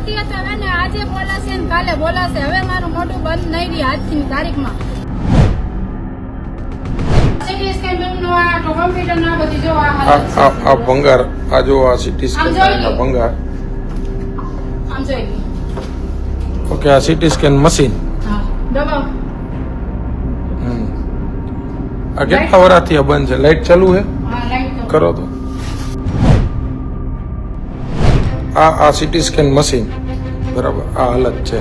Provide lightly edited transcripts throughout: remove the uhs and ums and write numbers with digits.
કરતી હતી હવે ને આજે બોલાશે ને કાલે બોલાશે. હવે મારું મોઢું બંધ નહીં રહી આજની તારીખમાં. સીટી સ્કેન નું આ કોમ્પ્યુટર ના બધી જો આ ભંગાર આ જો આ સીટી સ્કેન ના ભંગાર આમ જોઈ. ઓકે આ સીટી સ્કેન મશીન હા દબાવ. આ કેટલા વર્ષથી આ બંધ છે? લાઈટ ચાલુ છે? હા લાઈટ કરો તો. આ સીટી સ્કેન મશીન બરાબર આ હાલત છે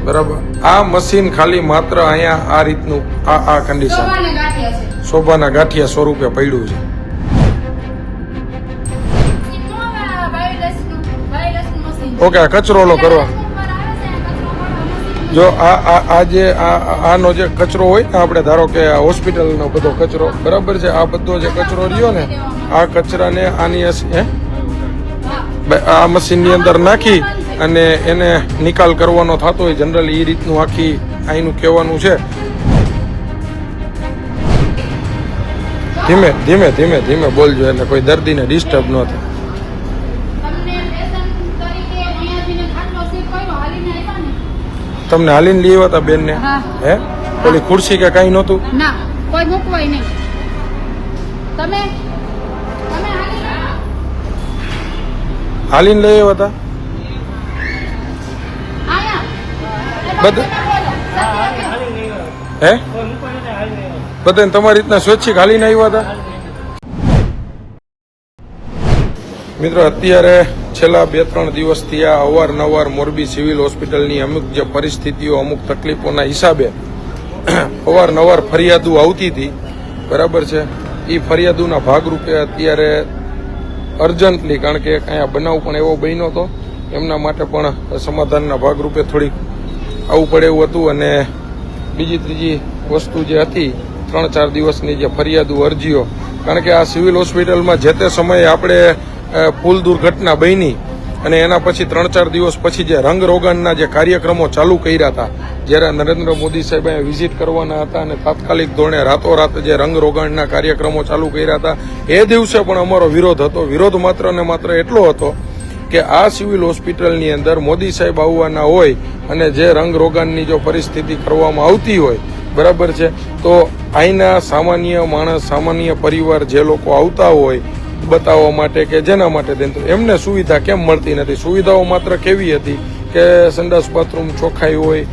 બરાબર. આ મશીન ખાલી માત્ર અહીંયા આ રીતનું આ કન્ડિશન શોભાના ગાંઠિયા સ્વરૂપે પડ્યું છે. ઓકે આ કચરો ઓલો કરવા જો આ જે આનો જે કચરો હોય ને આપણે ધારો કે હોસ્પિટલનો બધો કચરો બરાબર છે. આ બધો જે કચરો રહ્યો ને આ કચરાને આની આ મશીનની અંદર નાખી અને એને નિકાલ કરવાનો થતો હોય જનરલી એ રીતનું આખી અહીંનું કહેવાનું છે. ધીમે ધીમે ધીમે ધીમે બોલજો એટલે કોઈ દર્દીને ડિસ્ટર્બ ન થાય. તમને હાલીને લઈ આવ્યા હતા બેન ને? હે પેલી ખુરશી કે કઈ નહોતું? ના કોઈ મૂકવાય નહીં. તમે હાલીને લઈ આવ્યા હતા બધા? હે બધા તમારી રીતના સ્વૈચ્છિક હાલીને આવ્યા હતા? મિત્રો અત્યારે છેલ્લા 2-3 દિવસથી આ અવારનવાર મોરબી સિવિલ હોસ્પિટલની અમુક જે પરિસ્થિતિઓ અમુક તકલીફોના હિસાબે અવારનવાર ફરિયાદો આવતી હતી બરાબર છે. એ ફરિયાદોના ભાગરૂપે અત્યારે અર્જન્ટલી કારણ કે અહીંયા બનાવ પણ એવો બન્યો હતો એમના માટે પણ સમાધાનના ભાગરૂપે થોડીક આવવું પડે એવું હતું. અને બીજી ત્રીજી વસ્તુ જે હતી 3-4 દિવસની જે ફરિયાદો અરજીઓ કારણ કે આ સિવિલ હોસ્પિટલમાં જે તે સમયે આપણે પુલ દુર્ઘટના બની અને એના પછી 3-4 દિવસ પછી જે રંગરોગાનના જે કાર્યક્રમો ચાલુ કર્યા હતા જ્યારે નરેન્દ્ર મોદી સાહેબ અહીંયા વિઝિટ કરવાના હતા અને તાત્કાલિક ધોરણે રાતોરાત જે રંગરોગાનના કાર્યક્રમો ચાલુ કર્યા હતા એ દિવસે પણ અમારો વિરોધ હતો. વિરોધ માત્ર ને માત્ર એટલો હતો કે આ સિવિલ હોસ્પિટલની અંદર મોદી સાહેબ આવવાના હોય અને જે રંગરોગાનની જો પરિસ્થિતિ કરવામાં આવતી હોય બરાબર છે તો અહીંના સામાન્ય માણસ સામાન્ય પરિવાર જે લોકો આવતા હોય બતાવવા માટે કે જેના માટે એમને સુવિધા કેમ મળતી નથી? સુવિધાઓ માત્ર કેવી હતી કે સંડાસ બાથરૂમ ચોખ્ખાઈ હોય,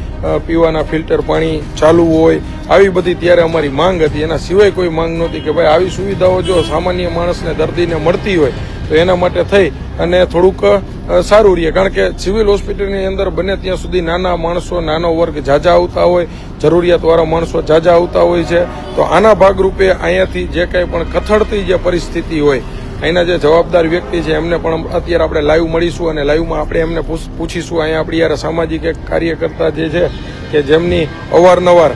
પીવાના ફિલ્ટર પાણી ચાલુ હોય, આવી બધી ત્યારે અમારી માંગ હતી. એના સિવાય કોઈ માંગ નહોતી કે ભાઈ આવી સુવિધાઓ જો સામાન્ય માણસને દર્દીને મળતી હોય તો એના માટે થઈ અને થોડુંક સારું રહે. કારણ કે સિવિલ હોસ્પિટલની અંદર બને ત્યાં સુધી નાના માણસો નાનો વર્ગ ઝાઝા આવતા હોય, જરૂરિયાતવાળા માણસો ઝાઝા આવતા હોય છે. તો આના ભાગરૂપે અહીંયાથી જે કંઈ પણ કથળતી જે પરિસ્થિતિ હોય અહીંના જે જવાબદાર વ્યક્તિ છે એમને પણ અત્યારે આપણે લાઈવ મળીશું અને લાઈવમાં આપણે એમને પૂછીશું. અહીંયા આપણી યાર સામાજિક એક કાર્યકર્તા જે છે કે જેમની અવારનવાર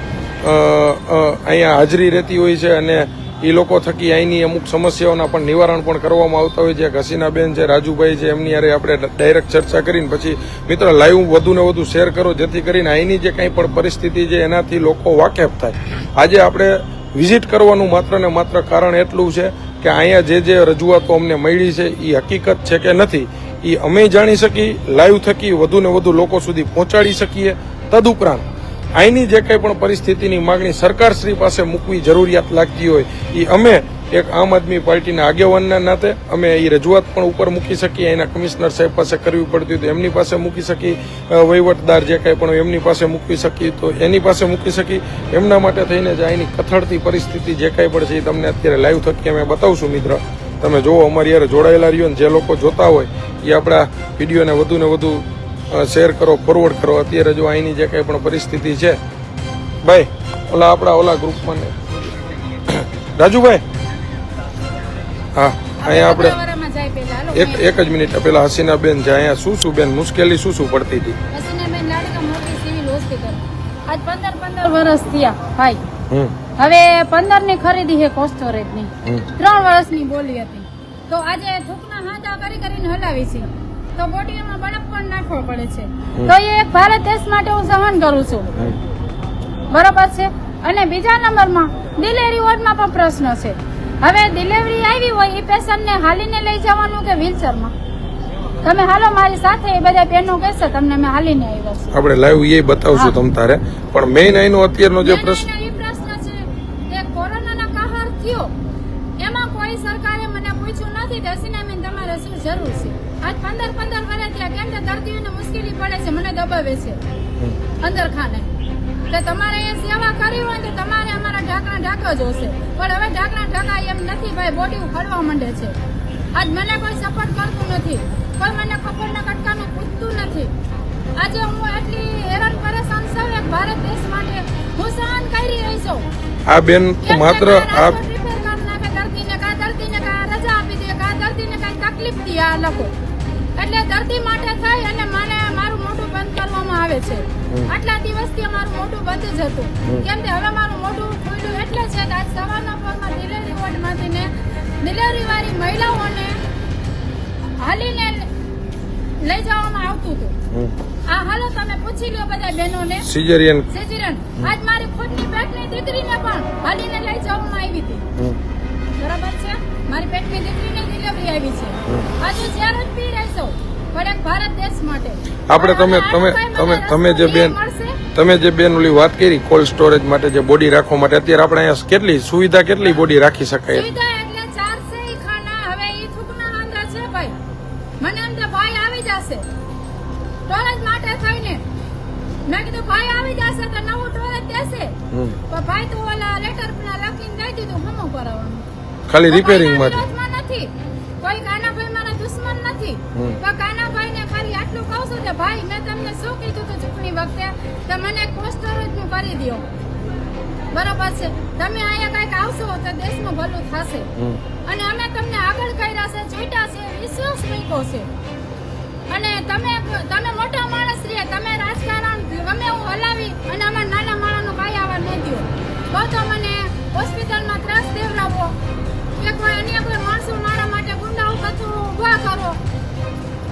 અહીંયા હાજરી રહેતી હોય છે અને એ લોકો થકી અહીંની અમુક સમસ્યાઓના પણ નિવારણ પણ કરવામાં આવતા હોય છે. હસીનાબેન છે, રાજુભાઈ છે, એમની યારે આપણે ડાયરેક્ટ ચર્ચા કરીને પછી મિત્રો લાઈવ વધુ ને વધુ શેર કરો જેથી કરીને અહીંની જે કંઈ પણ પરિસ્થિતિ છે એનાથી લોકો વાકેફ થાય. આજે આપણે વિઝિટ કરવાનું માત્ર ને માત્ર કારણ એટલું છે કે અહીંયા જે રજૂઆતો અમને મળી છે એ હકીકત છે કે નથી એ અમે જાણી શકી લાઈવ થકી વધુ ને વધુ લોકો સુધી પહોંચાડી શકીએ. તદુપરાંત અહીંની જે કંઈ પણ પરિસ્થિતિની માગણી સરકારશ્રી પાસે મૂકવી જરૂરિયાત લાગતી હોય એ અમે એક આમ આદમી પાર્ટીના આગેવાનના નાતે અમે એ રજૂઆત પણ ઉપર મૂકી શકીએ. એના કમિશનર સાહેબ પાસે કરવી પડતી હોય તો એમની પાસે મૂકી શકી, વહીવટદાર જે કંઈ પણ એમની પાસે મૂકી શકી તો એની પાસે મૂકી શકી. એમના માટે થઈને જ અહીંની કથળતી પરિસ્થિતિ જે કંઈ પણ છે એ તમને અત્યારે લાઈવ થકી અમે બતાવશું. મિત્ર તમે જુઓ અમારી યાર જોડાયેલા રહ્યો ને જે લોકો જોતા હોય એ આપણા વિડીયોને વધુ ને વધુ શેર કરો, ફોરવર્ડ કરો. અત્યારે જો અહીંની જે કંઈ પણ પરિસ્થિતિ છે ભાઈ ઓલા ગ્રુપમાં રાજુભાઈ હા અહીંયા આપણે એક જ મિનિટ પહેલા હસીનાબેન છે અહીંયા શું બેન મુશ્કેલી શું પડતી હતી? હસીનાબેન લાડકા મોટી સિવિલ હોસ્પિટલ આજ 15 વર્ષ થયા ભાઈ. હવે 15 ની ખરીદી છે કોસ્ટોરેજ ની 3 વર્ષની બોલી હતી તો આજે થૂકના હાથા કરીને હલાવી છે તો બોડીમાં બરફ પણ નાખવો પડે છે. તો એ એક ભારત દેશ માટે હું સહન કરું છું બરોબર છે. અને બીજા નંબરમાં ડિલિવરી વોર્ડમાં પણ પ્રશ્ન છે. હવે ડિલિવરી આવી હોય એ પેશન્ટને હાલીને લઈ જવાનું કે વ્હીલચેરમાં તમે હાલો મારી સાથે, એ બધા બહેનો કહેશે તમને અમે હાલીને આવ્યા છીએ. આપણે લાઈવ એ બતાવશું તમ તારે, પણ મેઇન અહીંનો અત્યારનો જે પ્રશ્ન એ પ્રશ્ન છે કે કોરોનાના કહાર થયો એમાં કોઈ સરકારે મને પૂછ્યું નથી કે અસીનાબેન તમારે શું જરૂર છે. આજ 15 વર્ષ થયા, કેમ કે દર્દીઓને મુશ્કેલી પડે છે, મને દબાવે છે અંદર ખાને. તો તમારે એ સેવા કરવી હોય તો તમારે અમારા ઢાંકા જોશે, પણ હવે ઢાંકા એમ નથી ભાઈ, બોડી ઉખડવા માંડે છે. આજ મને કોઈ સપોર્ટ કરતું નથી, કોઈ મને કપડના કટકાનું પૂછતું નથી. આજે હું એટલી હેરાન પરેશાન છું એક ભારત દેશ માટે હું સહન કરી રહી છું. આ બેન માત્ર આ દર્દીને કા રજા આપી દે, કા દર્દીને કઈ તકલીફ દી આ લોકો, એટલે દર્દી માટે થઈ અને મને મારું મોઢું બંધ કરવામાં આવે છે. આટલા દિવસથી મારું મોઢું બંધ જ હતું, કેમ કે હવે મારું મોઢું ખુલ્લું એટલે છે કે આજ સવારના પરમાં ડિલિવરી વોર્ડમાંથી ને ડિલિવરી વાળી મહિલાઓને હાલીને લઈ જવામાં આવતું હતું. આ હાલો તમે પૂછી લો બધા બહેનોને. સિઝેરિયન આજ મારી ખુદની પેટની દીકરીને પણ હાલીને લઈ જવામાં આવી હતી. બરાબર છે, મારી પેટની દીકરીને ડિલિવરી આવી છે. આજે જ્યારે જ પી રહેશો પણ એક ભારત દેશ માટે આપણે તમે જે બેન ઓલી વાત કરી કોલ્ડ સ્ટોરેજ માટે, જે બોડી રાખવા માટે, અત્યારે આપણે અહીંયા કેટલી સુવિધા, કેટલી બોડી રાખી શકાય? સુવિધા એટલે 4 છે ઈ ખાના. હવે ઈ થૂકના આંધા છે ભાઈ, મને એમ કે ભાઈ આવી જશે સ્ટોરેજ માટે થઈને. મેં કીધું ભાઈ આવી જશે તો નવું સ્ટોરેજ દેશે, પણ ભાઈ તો ઓલા લેટર લખીને દઈ દીધું. હમો કરાવવાનું ખાલી રિપેરિંગ માટે નથી. કોઈ કાનાભાઈ મારા દુશ્મન નથી, તો કાનાભાઈ ને ખાલી આટલું કહું છું કે ભાઈ મેં તમને શું કીધું હતું ચૂંટણી વખતે કે મને કોસ્ટ સ્ટોરેજ નું કરી દો. બરાબર છે, તમે અહીંયા કઈક આવશો તો દેશનું ભલું થશે. અને અમે તમને આગળ કર્યા છે, જોઈતા છે, વિશ્વાસ મૂક્યો છે. અને તમે મોટા માણસ રે, તમે રાજકારણ ગમે એવું હલાવી અને અમારા નાના માણસનું કાંઈ આવવા નહીં દો. બહુ તો મને હોસ્પિટલમાં ત્રાસ દેવડાવો કે કોઈ અન્ય કોઈ માણસો મારા માટે ગુંડાઓ કચું ઉભા કરો,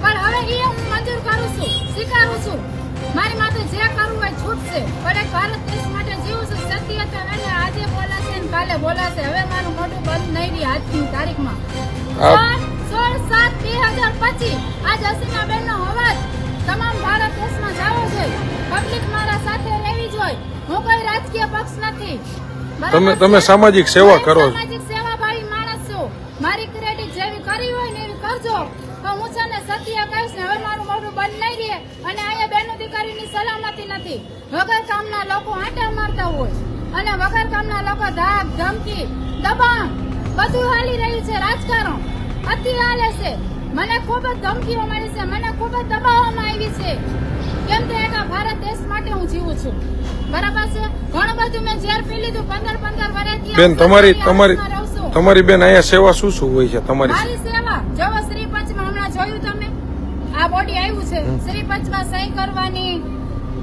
પણ હવે એ હું મંજૂર કરું છું, સ્વીકારું છું. મારી માટે જે કરવું હોય છૂટશે, પણ એક ભારત દેશ માટે જીવું છું. સત્ય તો એને આજે બોલાશે ને કાલે બોલાશે. હવે મારું મોઢું બંધ નહીં રહી આજની તારીખમાં. 16/7/2025 આજ હસીનાબેનનો અવાજ તમામ ભારત દેશમાં જાવો જોઈએ. પબ્લિક મારા સાથે રહેવી જોઈએ. હું કોઈ રાજકીય પક્ષ નથી. તમે સામાજિક સેવા કરો છો. સામાજિક સેવા વાળી માણસ છું. મારી ક્રેડિટ જેવી કરી હોય ને એવી કરજો. તો હું છે ને સત્ય કહીશ ને હવે મારું મોઢું બંધ નહીં રહે. અને અહીંયા બેનો દીકરીની સલામતી નથી. વગર કામના લોકો આંટા મારતા હોય અને વગર કામના લોકો ધાક ધમકી દબાણ બધું હાલી રહ્યું છે. રાજકારણ અતિ હાલે છે. મને ખૂબ જ ધમકીઓ મળી છે, મને ખૂબ જ દબાવવામાં આવી છે. કેમ કે એક આ ભારત દેશ માટે હું જીવું છું. બરાબર છે, ઘણું બધું મેં ઝેર પી લીધું 15 વર્ષથી. બેન તમારી બેન અહીંયા સેવા શું હોય છે તમારી? મારી સેવા જવો શ્રી પંચમાં હમણાં જોયું તમે, આ બોડી આવ્યું છે. શ્રી પંચમાં સહી કરવાની,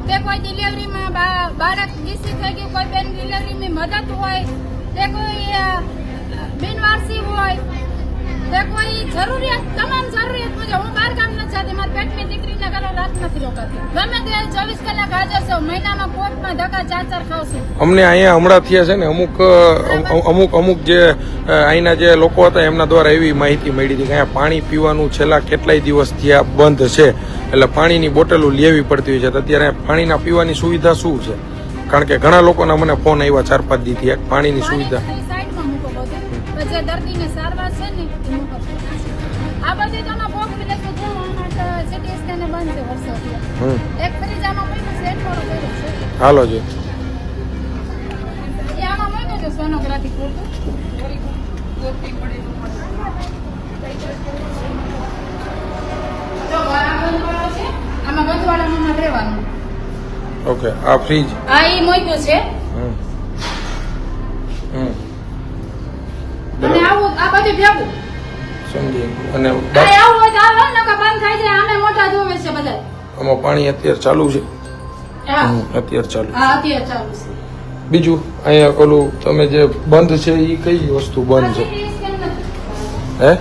તે કોઈ ડિલિવરીમાં બાળક ડીસી થઈ ગયું, કોઈ બેન ડિલિવરીની મદદ હોય, તે કોઈ બિનવારસી હોય, તે કોઈ જરૂરિયાત, તમામ જરૂરિયાત મુજબ. હું બહાર કામ નથી જતી, મારી પેટની દીકરીને ઘરે રાત નથી રોકાતી. ગમે તે 24 કલાક હાજર છું. મહિનામાં કોર્ટમાં ધક્કા 4 ખાવ છું. અમને અહીંયા હમણાં થયા છે ને અમુક જે અહીંના જે લોકો હતા એમના દ્વારા એવી માહિતી મળી હતી કે અહીંયા પાણી પીવાનું છેલ્લા કેટલાય દિવસ થયા બંધ છે, એટલે પાણીની બોટલો લેવી પડતી હોય છે. અત્યારે પાણીના પીવાની સુવિધા શું છે? કારણ કે ઘણા લોકોના મને ફોન આવ્યા 4-5 દીથી પાણીની સુવિધા. જે દર્દીને સારવાર છે ને આ બધી તમે ભોગ મિલે છે. સિટી સ્કેન બંધ છે વર્ષોથી. એક ફ્રીજ આમાં મૂક્યું છે, એટવાળો કર્યો છે. હાલો છે એ આમાં મૂક્યું છે સોનોગ્રાફી પૂરતું. જો આ બંધવાળો છે, આમાં બંધવાળામાં રહેવાનું. ઓકે, આ ફ્રીજ આ ઈ મૂક્યું છે. અને આવું આ બધું ભેગું સમજી. અને આવું હોય તો આવો ને કે બંધ થઈ જાય. આમે મોટા જોવે છે બધા. આમાં પાણી અત્યારે ચાલુ છે. અત્યારે ચાલુ. હા, અત્યારે ચાલુ છે. બીજું અહીંયા ઓલું તમે જે બંધ છે એ કઈ વસ્તુ બંધ છે? હે,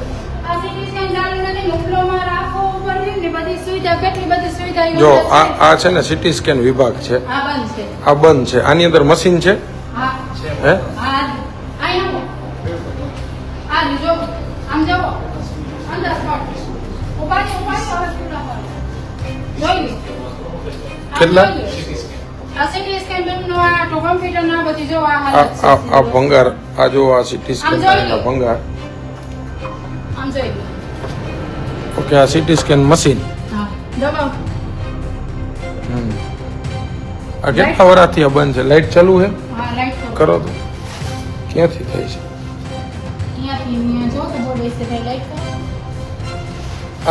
આ સિટી સ્કેન ચાલુ નથી. મુકલોમાં રાખો ઉપર ને બધી સુવિધા, કેટલી બધી સુવિધા. જો આ છે ને સિટી સ્કેન વિભાગ છે. આ બંધ છે. આ બંધ છે. આની અંદર મશીન છે. હા, હે, આ આ જો આમ જાઓ અંદર સ્પોટ ઉપાડી જોઈ લો. આ કેટલા? જોઈ લો. આ સીટી સ્કેન બેનનો આ તો કમ્પ્યુટર ના બધી જો આ આ હાલત છે. આ આ ભંગાર આ જો આ સીટી સ્કેન આમ જોઈ લો. ભંગાર. આમ જોઈ લો. ઓકે આ સીટી સ્કેન મશીન. હા દબાવો. આ કેટલા વર્ષથી આ બંધ છે? લાઈટ ચાલુ છે? હા લાઈટ કરો તો ક્યાંથી થાય છે? અહીંયાથી અહીંયા જો તો બોર્ડ વિશે કઈ લાઈટ કરો.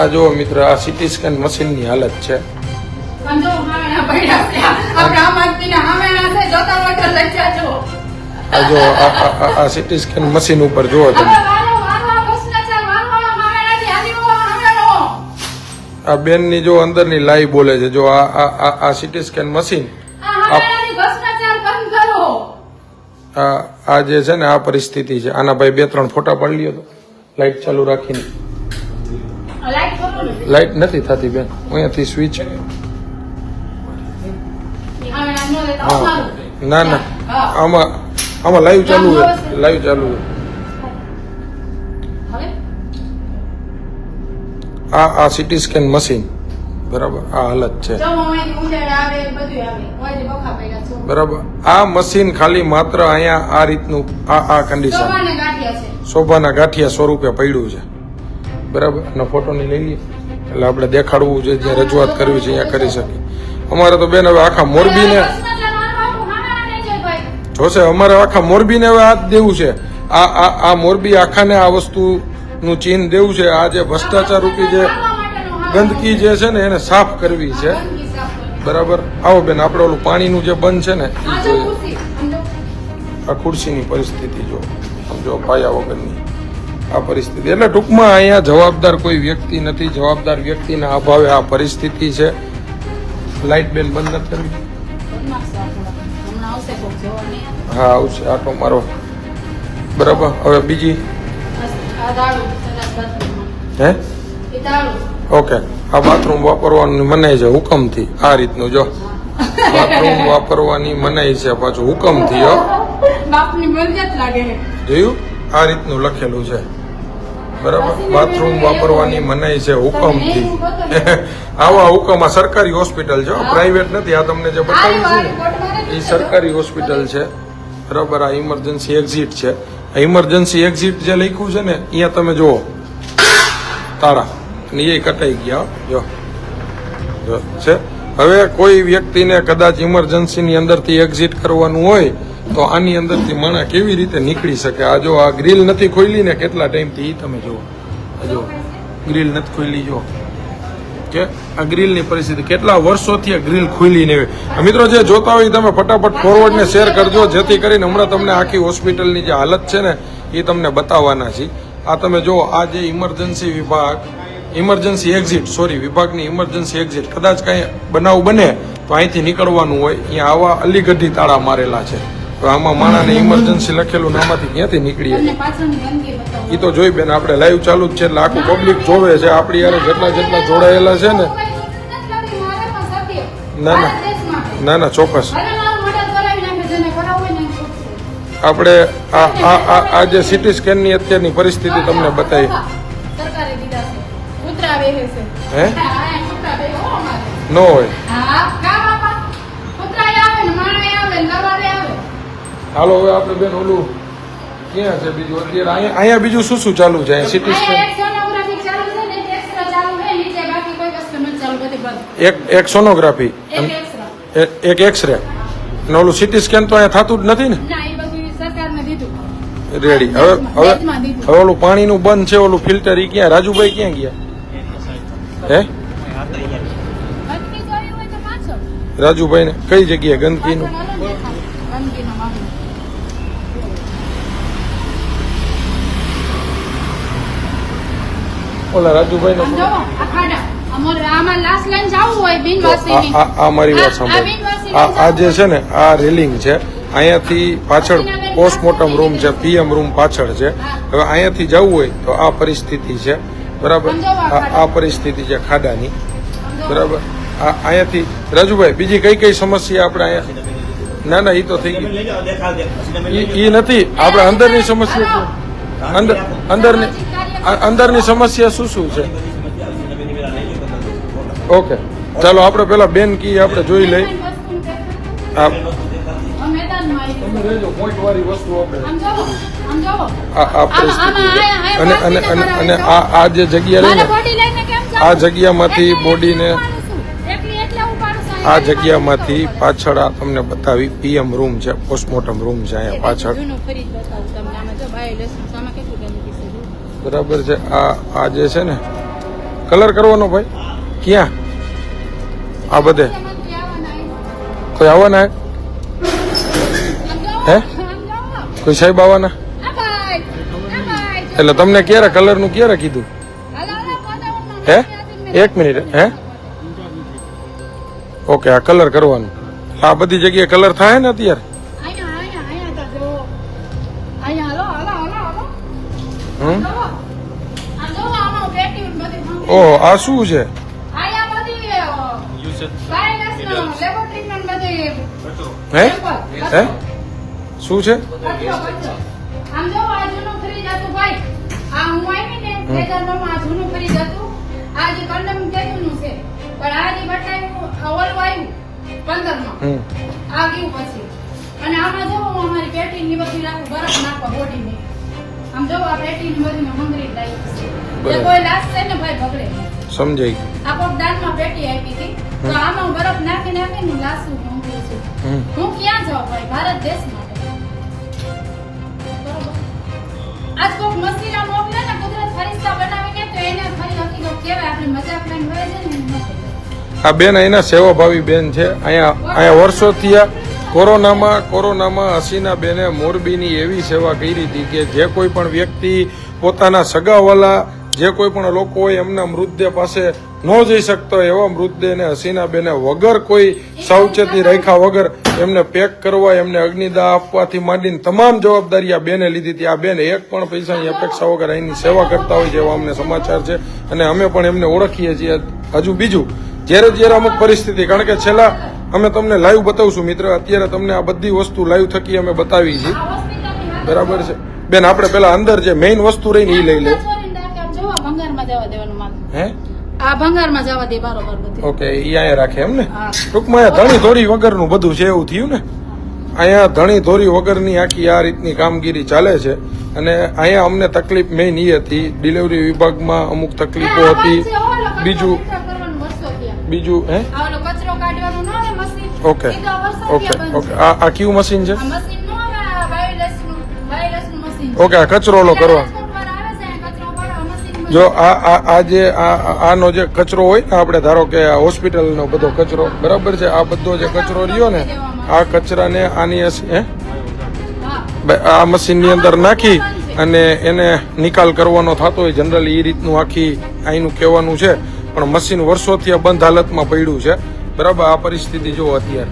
આ જો મિત્ર આ સીટી સ્કેન મશીનની હાલત છે. પણ જો હામેના પડ્યા છે. આપણે આમ આદમીના હામેના છે જોતા વગર લખ્યા છો. આ જો આ સીટી સ્કેન મશીન ઉપર જુઓ હવે તમે. વારો ભ્રષ્ટાચાર વારો હામેનાથી હાલીવો હામેનો. આ બેનની જો અંદરની લાઈ બોલે છે. જો આ સીટી સ્કેન મશીન આ હામેનાથી ભ્રષ્ટાચાર બંધ કરો. આ જે છે ને આ પરિસ્થિતિ છે. આના ભાઈ 2-3 ફોટા પાડી લ્યો તો લાઈટ ચાલુ રાખીને. લાઈટ કરો ને. લાઈટ નથી થતી બેન. અહીંયાથી સ્વિચ. હામેના નો દેતા હા અમારું. ના ના હા. આમાં લાઈવ ચાલુ છે. લાઈવ ચાલુ છે. હવે આ સીટી સ્કેન મશીન બરાબર આ હાલત છે જો મોમાંથી ઉંદર આવે બધું આવે. ઓયથી બખા પડ્યા છો. બરાબર. આ મશીન ખાલી માત્ર અહીંયા આ રીતનું આ કન્ડિશન સોમાને ગાંઠિયા છે. શોભાના ગાંઠિયા સ્વરૂપે પડ્યું છે બરાબર. અને ફોટોની લઈ લઈએ એટલે આપણે દેખાડવું છે જ્યાં રજૂઆત કરવી છે અહીંયા કરી શકીએ. અમારે તો બેન હવે આખા મોરબીને ભ્રષ્ટાચાર વાળવાનું હામેના નહીં જાય ભાઈ. જોશે. અમારે આખા મોરબીને હવે હાથ દેવું છે. આ મોરબી આખાને આ વસ્તુનું ચીન દેવું છે. આ જે ભ્રષ્ટાચાર રૂપી જે ગંદકી જે છે ને એને સાફ કરવી છે બરાબર. આવો બેન આપણે ઓલું પાણીનું જે બંધ છે ને એ જોઈએ. આ ખુરશીની પરિસ્થિતિ જો સમજો પાયા વગરની આ પરિસ્થિતિ. એટલે ટૂંકમાં અહીંયા જવાબદાર કોઈ વ્યક્તિ નથી. જવાબદાર વ્યક્તિના અભાવે આ પરિસ્થિતિ છે. લાઈટ બેન બંધ નથી કરવી. હા આવશે આટો મારો બરાબર. હવે બીજી હે ઓકે. આ બાથરૂમ વાપરવાની મનાઈ છે હુકમથી. આ રીતનું જો બાથરૂમ વાપરવાની મનાઈ છે પાછું હુકમથી. હો બાપની મરજત લાગે છે. જોયું આ રીતનું લખેલું છે બરાબર. બાથરૂમ વાપરવાની મનાઈ છે હુકમથી. આવા હુકમ. આ સરકારી હોસ્પિટલ છે પ્રાઇવેટ નથી. આ તમને જે બતાવ્યું છે ને એ સરકારી હોસ્પિટલ છે બરાબર. આ ઇમરજન્સી એક્ઝિટ છે. આ ઇમરજન્સી એક્ઝિટ જે લખ્યું છે ને અહીંયા તમે જુઓ તાળા અને એ કટાઈ ગયા જો છે. હવે કોઈ વ્યક્તિને કદાચ ઇમરજન્સીની અંદરથી એક્ઝિટ કરવાનું હોય તો આની અંદરથી માણસ કેવી રીતે નીકળી શકે? આ જો આ ગ્રીલ નથી ખોલી ને કેટલા ટાઈમથી એ તમે જુઓ. જો ગ્રીલ નથી ખોલી જો કે આ ગ્રીલની પરિસ્થિતિ કેટલા વર્ષોથી આ ગ્રીલ ખુલી નહીં હોય. મિત્રો જે જોતા હોય તમે ફટાફટ ફોરવર્ડ ને શેર કરજો જેથી કરીને હમણાં તમને આખી હોસ્પિટલની જે હાલત છે ને એ તમને બતાવવાના છે. આ તમે જો આ જે ઇમરજન્સી વિભાગ ઇમરજન્સી એક્ઝિટ વિભાગની ઇમરજન્સી એક્ઝિટ કદાચ કાંઈ બનાવ બને તો અહીંથી નીકળવાનું હોય. અહીંયા આવા અલીગઢી તાળા મારેલા છે. તો આમાં માણાને ઇમરજન્સી લખેલું ને આમાંથી ક્યાંથી નીકળીએ એ તો જોઈ બેન. આપણે લાઈવ ચાલુ જ છે એટલે આખું પબ્લિક જોવે છે. આપણી યાર જેટલા જોડાયેલા છે ને ના ચોક્કસ આપણે આ જે સીટી સ્કેનની અત્યારની પરિસ્થિતિ તમને બતાવી. હે ન હોય. હાલો હવે આપણે બેન ઓલું ક્યાં છે બીજું અત્યારે અહીંયા બીજું શું ચાલુ છે? સીટી સ્કેન એક સોનોગ્રાફી એક એક્સરે અને ઓલું સીટી સ્કેન તો અહીંયા થતું જ નથી ને. રેડી. હવે ઓલું પાણીનું બંધ છે ઓલું ફિલ્ટર એ ક્યાં? રાજુભાઈ ક્યાં ગયા? હે રાજુભાઈ ને કઈ જગ્યાએ ગંદકીનું? ઓલા રાજુભાઈ નો આ મારી વાત સાંભળો. આ જે છે ને આ રેલિંગ છે અહીંયાથી પાછળ પોસ્ટમોર્ટમ રૂમ છે. પીએમ રૂમ પાછળ છે. હવે અહીંયાથી જવું હોય તો આ પરિસ્થિતિ છે બરાબર. આ પરિસ્થિતિ છે ખાડાની બરાબર. અહીંયાથી રાજુભાઈ બીજી કઈ સમસ્યા આપણે અહીંયા? ના એ તો થઈ ગઈ. એ નથી આપણે અંદરની સમસ્યા. અંદરની સમસ્યા શું છે? ઓકે ચાલો આપણે પેલા બેન કી આપણે જોઈ લઈ. આ તમે રહેજો મોટવાળી વસ્તુ આપણે આ પરિસ્થિતિ અને અને અને અને આ જે જગ્યા રહી ને આ જગ્યામાંથી બોડીને આ જગ્યામાંથી પાછળ આ તમને બતાવી પીએમ રૂમ છે, પોસ્ટમોર્ટમ રૂમ છે અહીંયા પાછળ. બરાબર છે. આ જે છે ને કલર કરવાનો ભાઈ ક્યાં આ બધે કોઈ આવવાના હે કોઈ સાહેબ આવવાના એટલે તમને ક્યારે કલરનું ક્યારે કીધું હે 1 મિનિટ હે ઓકે આ કલર કરવાનું આ બધી જગ્યાએ કલર થાય ને અત્યારે ઓહો આ શું છે હે હે શું છે આમ જો આ જૂનું ફરી જતું ભાઈ આ હું આવી ને 2009 માં જૂનું ફરી જતું આ જે કંડમ કેતુનું છે પણ આ જે બટાયું ઓલ વાયુ 15 માં આ ગયું પછી અને આમાં જો અમારી પેટી ની બધી રાખું બરફ નાખવા બોડી ને આમ જો આ પેટી ની બધી હંગરી લાઈ છે કોઈ લાશ છે ને ભાઈ બગડે સમજાઈ આ કોક દાનમાં પેટી આપી હતી તો આમાં બરફ નાખી નાખીને લાશું હંગરી છું હું ક્યાં જાઉં ભાઈ ભારત દેશ માટે આજ કોક મસીના મોકલે ને કુદરત ફરિશ્તા બનાવીને તો એને ફરી હકીકત કહેવાય આપણે મજાક લઈને હોય છે ને આ બેન અહીંના સેવાભાવી બેન છે. અહીંયા વર્ષોથી આ કોરોનામાં હસીના બેને મોરબીની એવી સેવા કરી હતી કે જે કોઈ પણ વ્યક્તિ પોતાના સગાવાલા જે કોઈ પણ લોકો હોય એમના મૃતદેહ પાસે ન જઈ શકતો એવા મૃતદેહને હસીના બેને વગર કોઈ સાવચેતી રાખ્યા વગર એમને પેક કરવા એમને અગ્નિદાહ આપવાથી માંડીને તમામ જવાબદારી આ બેને લીધી હતી. આ બેન એક પણ પૈસાની અપેક્ષા વગર અહીંની સેવા કરતા હોય જેવા અમને સમાચાર છે અને અમે પણ એમને ઓળખીએ છીએ. હજુ બીજું જ્યારે અમુક પરિસ્થિતિ કારણ કે છેલ્લા અમે તમને લાઈવ બતાવશું મિત્ર અત્યારે તમને આ બધી વસ્તુ લાઈવ થકી અમે બતાવી છીએ બરાબર છે બેન. આપણે પેલા અંદર જે મેઇન વસ્તુ રહી ને એ લઈ લે હે આ ભંગારમાં જવા દે બરોબર બધું ઓકે ઈ અહીંયા રાખે એમ ને ટૂંકમાં અહીંયા ધણી ધોરી વગરનું બધું છે એવું થયું ને અહીંયા ધણી ધોરી વગરની આખી આ રીતની કામગીરી ચાલે છે અને અહીંયા અમને તકલીફ મેઇન એ હતી ડિલિવરી વિભાગમાં અમુક તકલીફો હતી બીજું હે ઓકે ઓકે ઓકે આ કયું મશીન છે ઓકે આ કચરો ઓલો કરવા જો આનો જે કચરો હોય ને આપણે ધારો કે હોસ્પિટલનો બધો કચરો બરાબર છે આ બધો જે કચરો રહ્યો ને આ કચરાને આની આ મશીનની અંદર નાખી અને એને નિકાલ કરવાનો થતો હોય જનરલી એ રીતનું આખી અહીંનું કહેવાનું છે પણ મશીન વર્ષોથી આ બંધ હાલતમાં પડ્યું છે બરાબર. આ પરિસ્થિતિ જો અત્યારે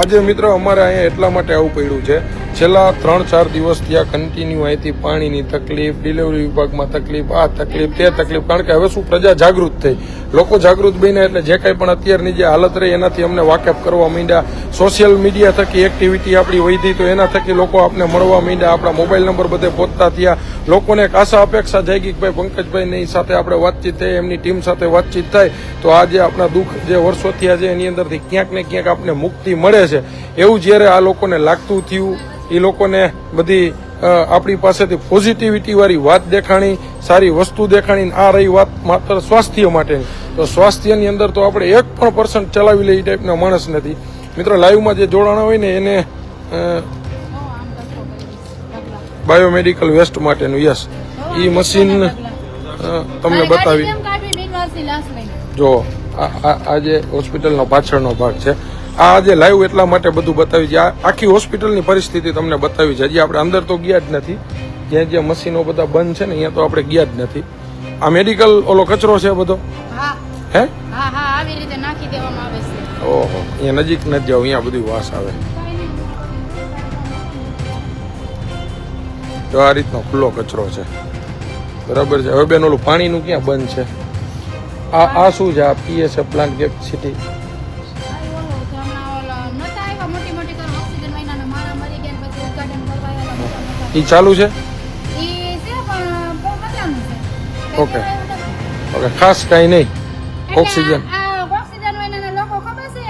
આજે મિત્ર અમારે અહીંયા એટલા માટે આવું પડ્યું છે છેલ્લા 3-4 દિવસથી આ કન્ટિન્યુ અહીંથી પાણીની તકલીફ ડિલિવરી વિભાગમાં તકલીફ આ તકલીફ તે તકલીફ કારણ કે હવે શું પ્રજા જાગૃત થઈ લોકો જાગૃત બન્યા એટલે જે કંઈ પણ અત્યારની જે હાલત રહી એનાથી અમને વાકેફ કરવા માંડ્યા. સોશિયલ મીડિયા થકી એક્ટિવિટી આપણી વધી તો એના થકી લોકો આપણે મળવા માંડ્યા આપણા મોબાઈલ નંબર બધે પહોંચતા થયા. લોકોને એક આશા અપેક્ષા જાગી કે ભાઈ પંકજભાઈની સાથે આપણે વાતચીત થઈ એમની ટીમ સાથે વાતચીત થાય તો આ જે આપણા દુઃખ જે વર્ષોથી આજે એની અંદરથી ક્યાંક ને ક્યાંક આપણે મુક્તિ મળે છે એવું જ્યારે આ લોકોને લાગતું થયું એ લોકોને બધી આપણી પાસેથી પોઝિટિવિટી વાળી વાત દેખાણી સારી વસ્તુ દેખાણી આ રહી વાત માત્ર સ્વાસ્થ્ય માટેની તો સ્વાસ્થ્યની અંદર તો આપણે 1% ચલાવી લે એ ટાઈપના માણસ નથી મિત્રો. લાઈવમાં જે જોડાણા હોય ને એને બાયોમેડિકલ વેસ્ટ માટેનું યસ એ મશીન તમને બતાવી જો આ જે હોસ્પિટલનો પાછળનો ભાગ છે આ આજે લાઈવ એટલા માટે બધું બતાવી છે આખી હોસ્પિટલની પરિસ્થિતિ તમને બતાવી છે. હજી આપણે અંદર તો ગયા જ નથી જ્યાં જ્યાં મશીનો બધા બંધ છે ને અહીંયા તો આપણે ગયા જ નથી. આ મેડિકલ ઓલો કચરો છે બધો હે આવી રીતે નાખી દેવામાં આવે છે. ઓહો અહીંયા નજીક ન જાવ અહીંયા બધી વાસ આવે. તો આ રીતનો ખુલ્લો કચરો છે બરાબર છે. હવે બેન ઓલું પાણીનું ક્યાં બંધ છે આ શું છે આ પીએસએ પ્લાન્ટ કેપેસિટી ઈ ચાલુ છે ઓકે ઓકે, ખાસ કાંઈ નહીં. ઓક્સિજન ઓક્સિજન હોય ને લોકો ખબર છે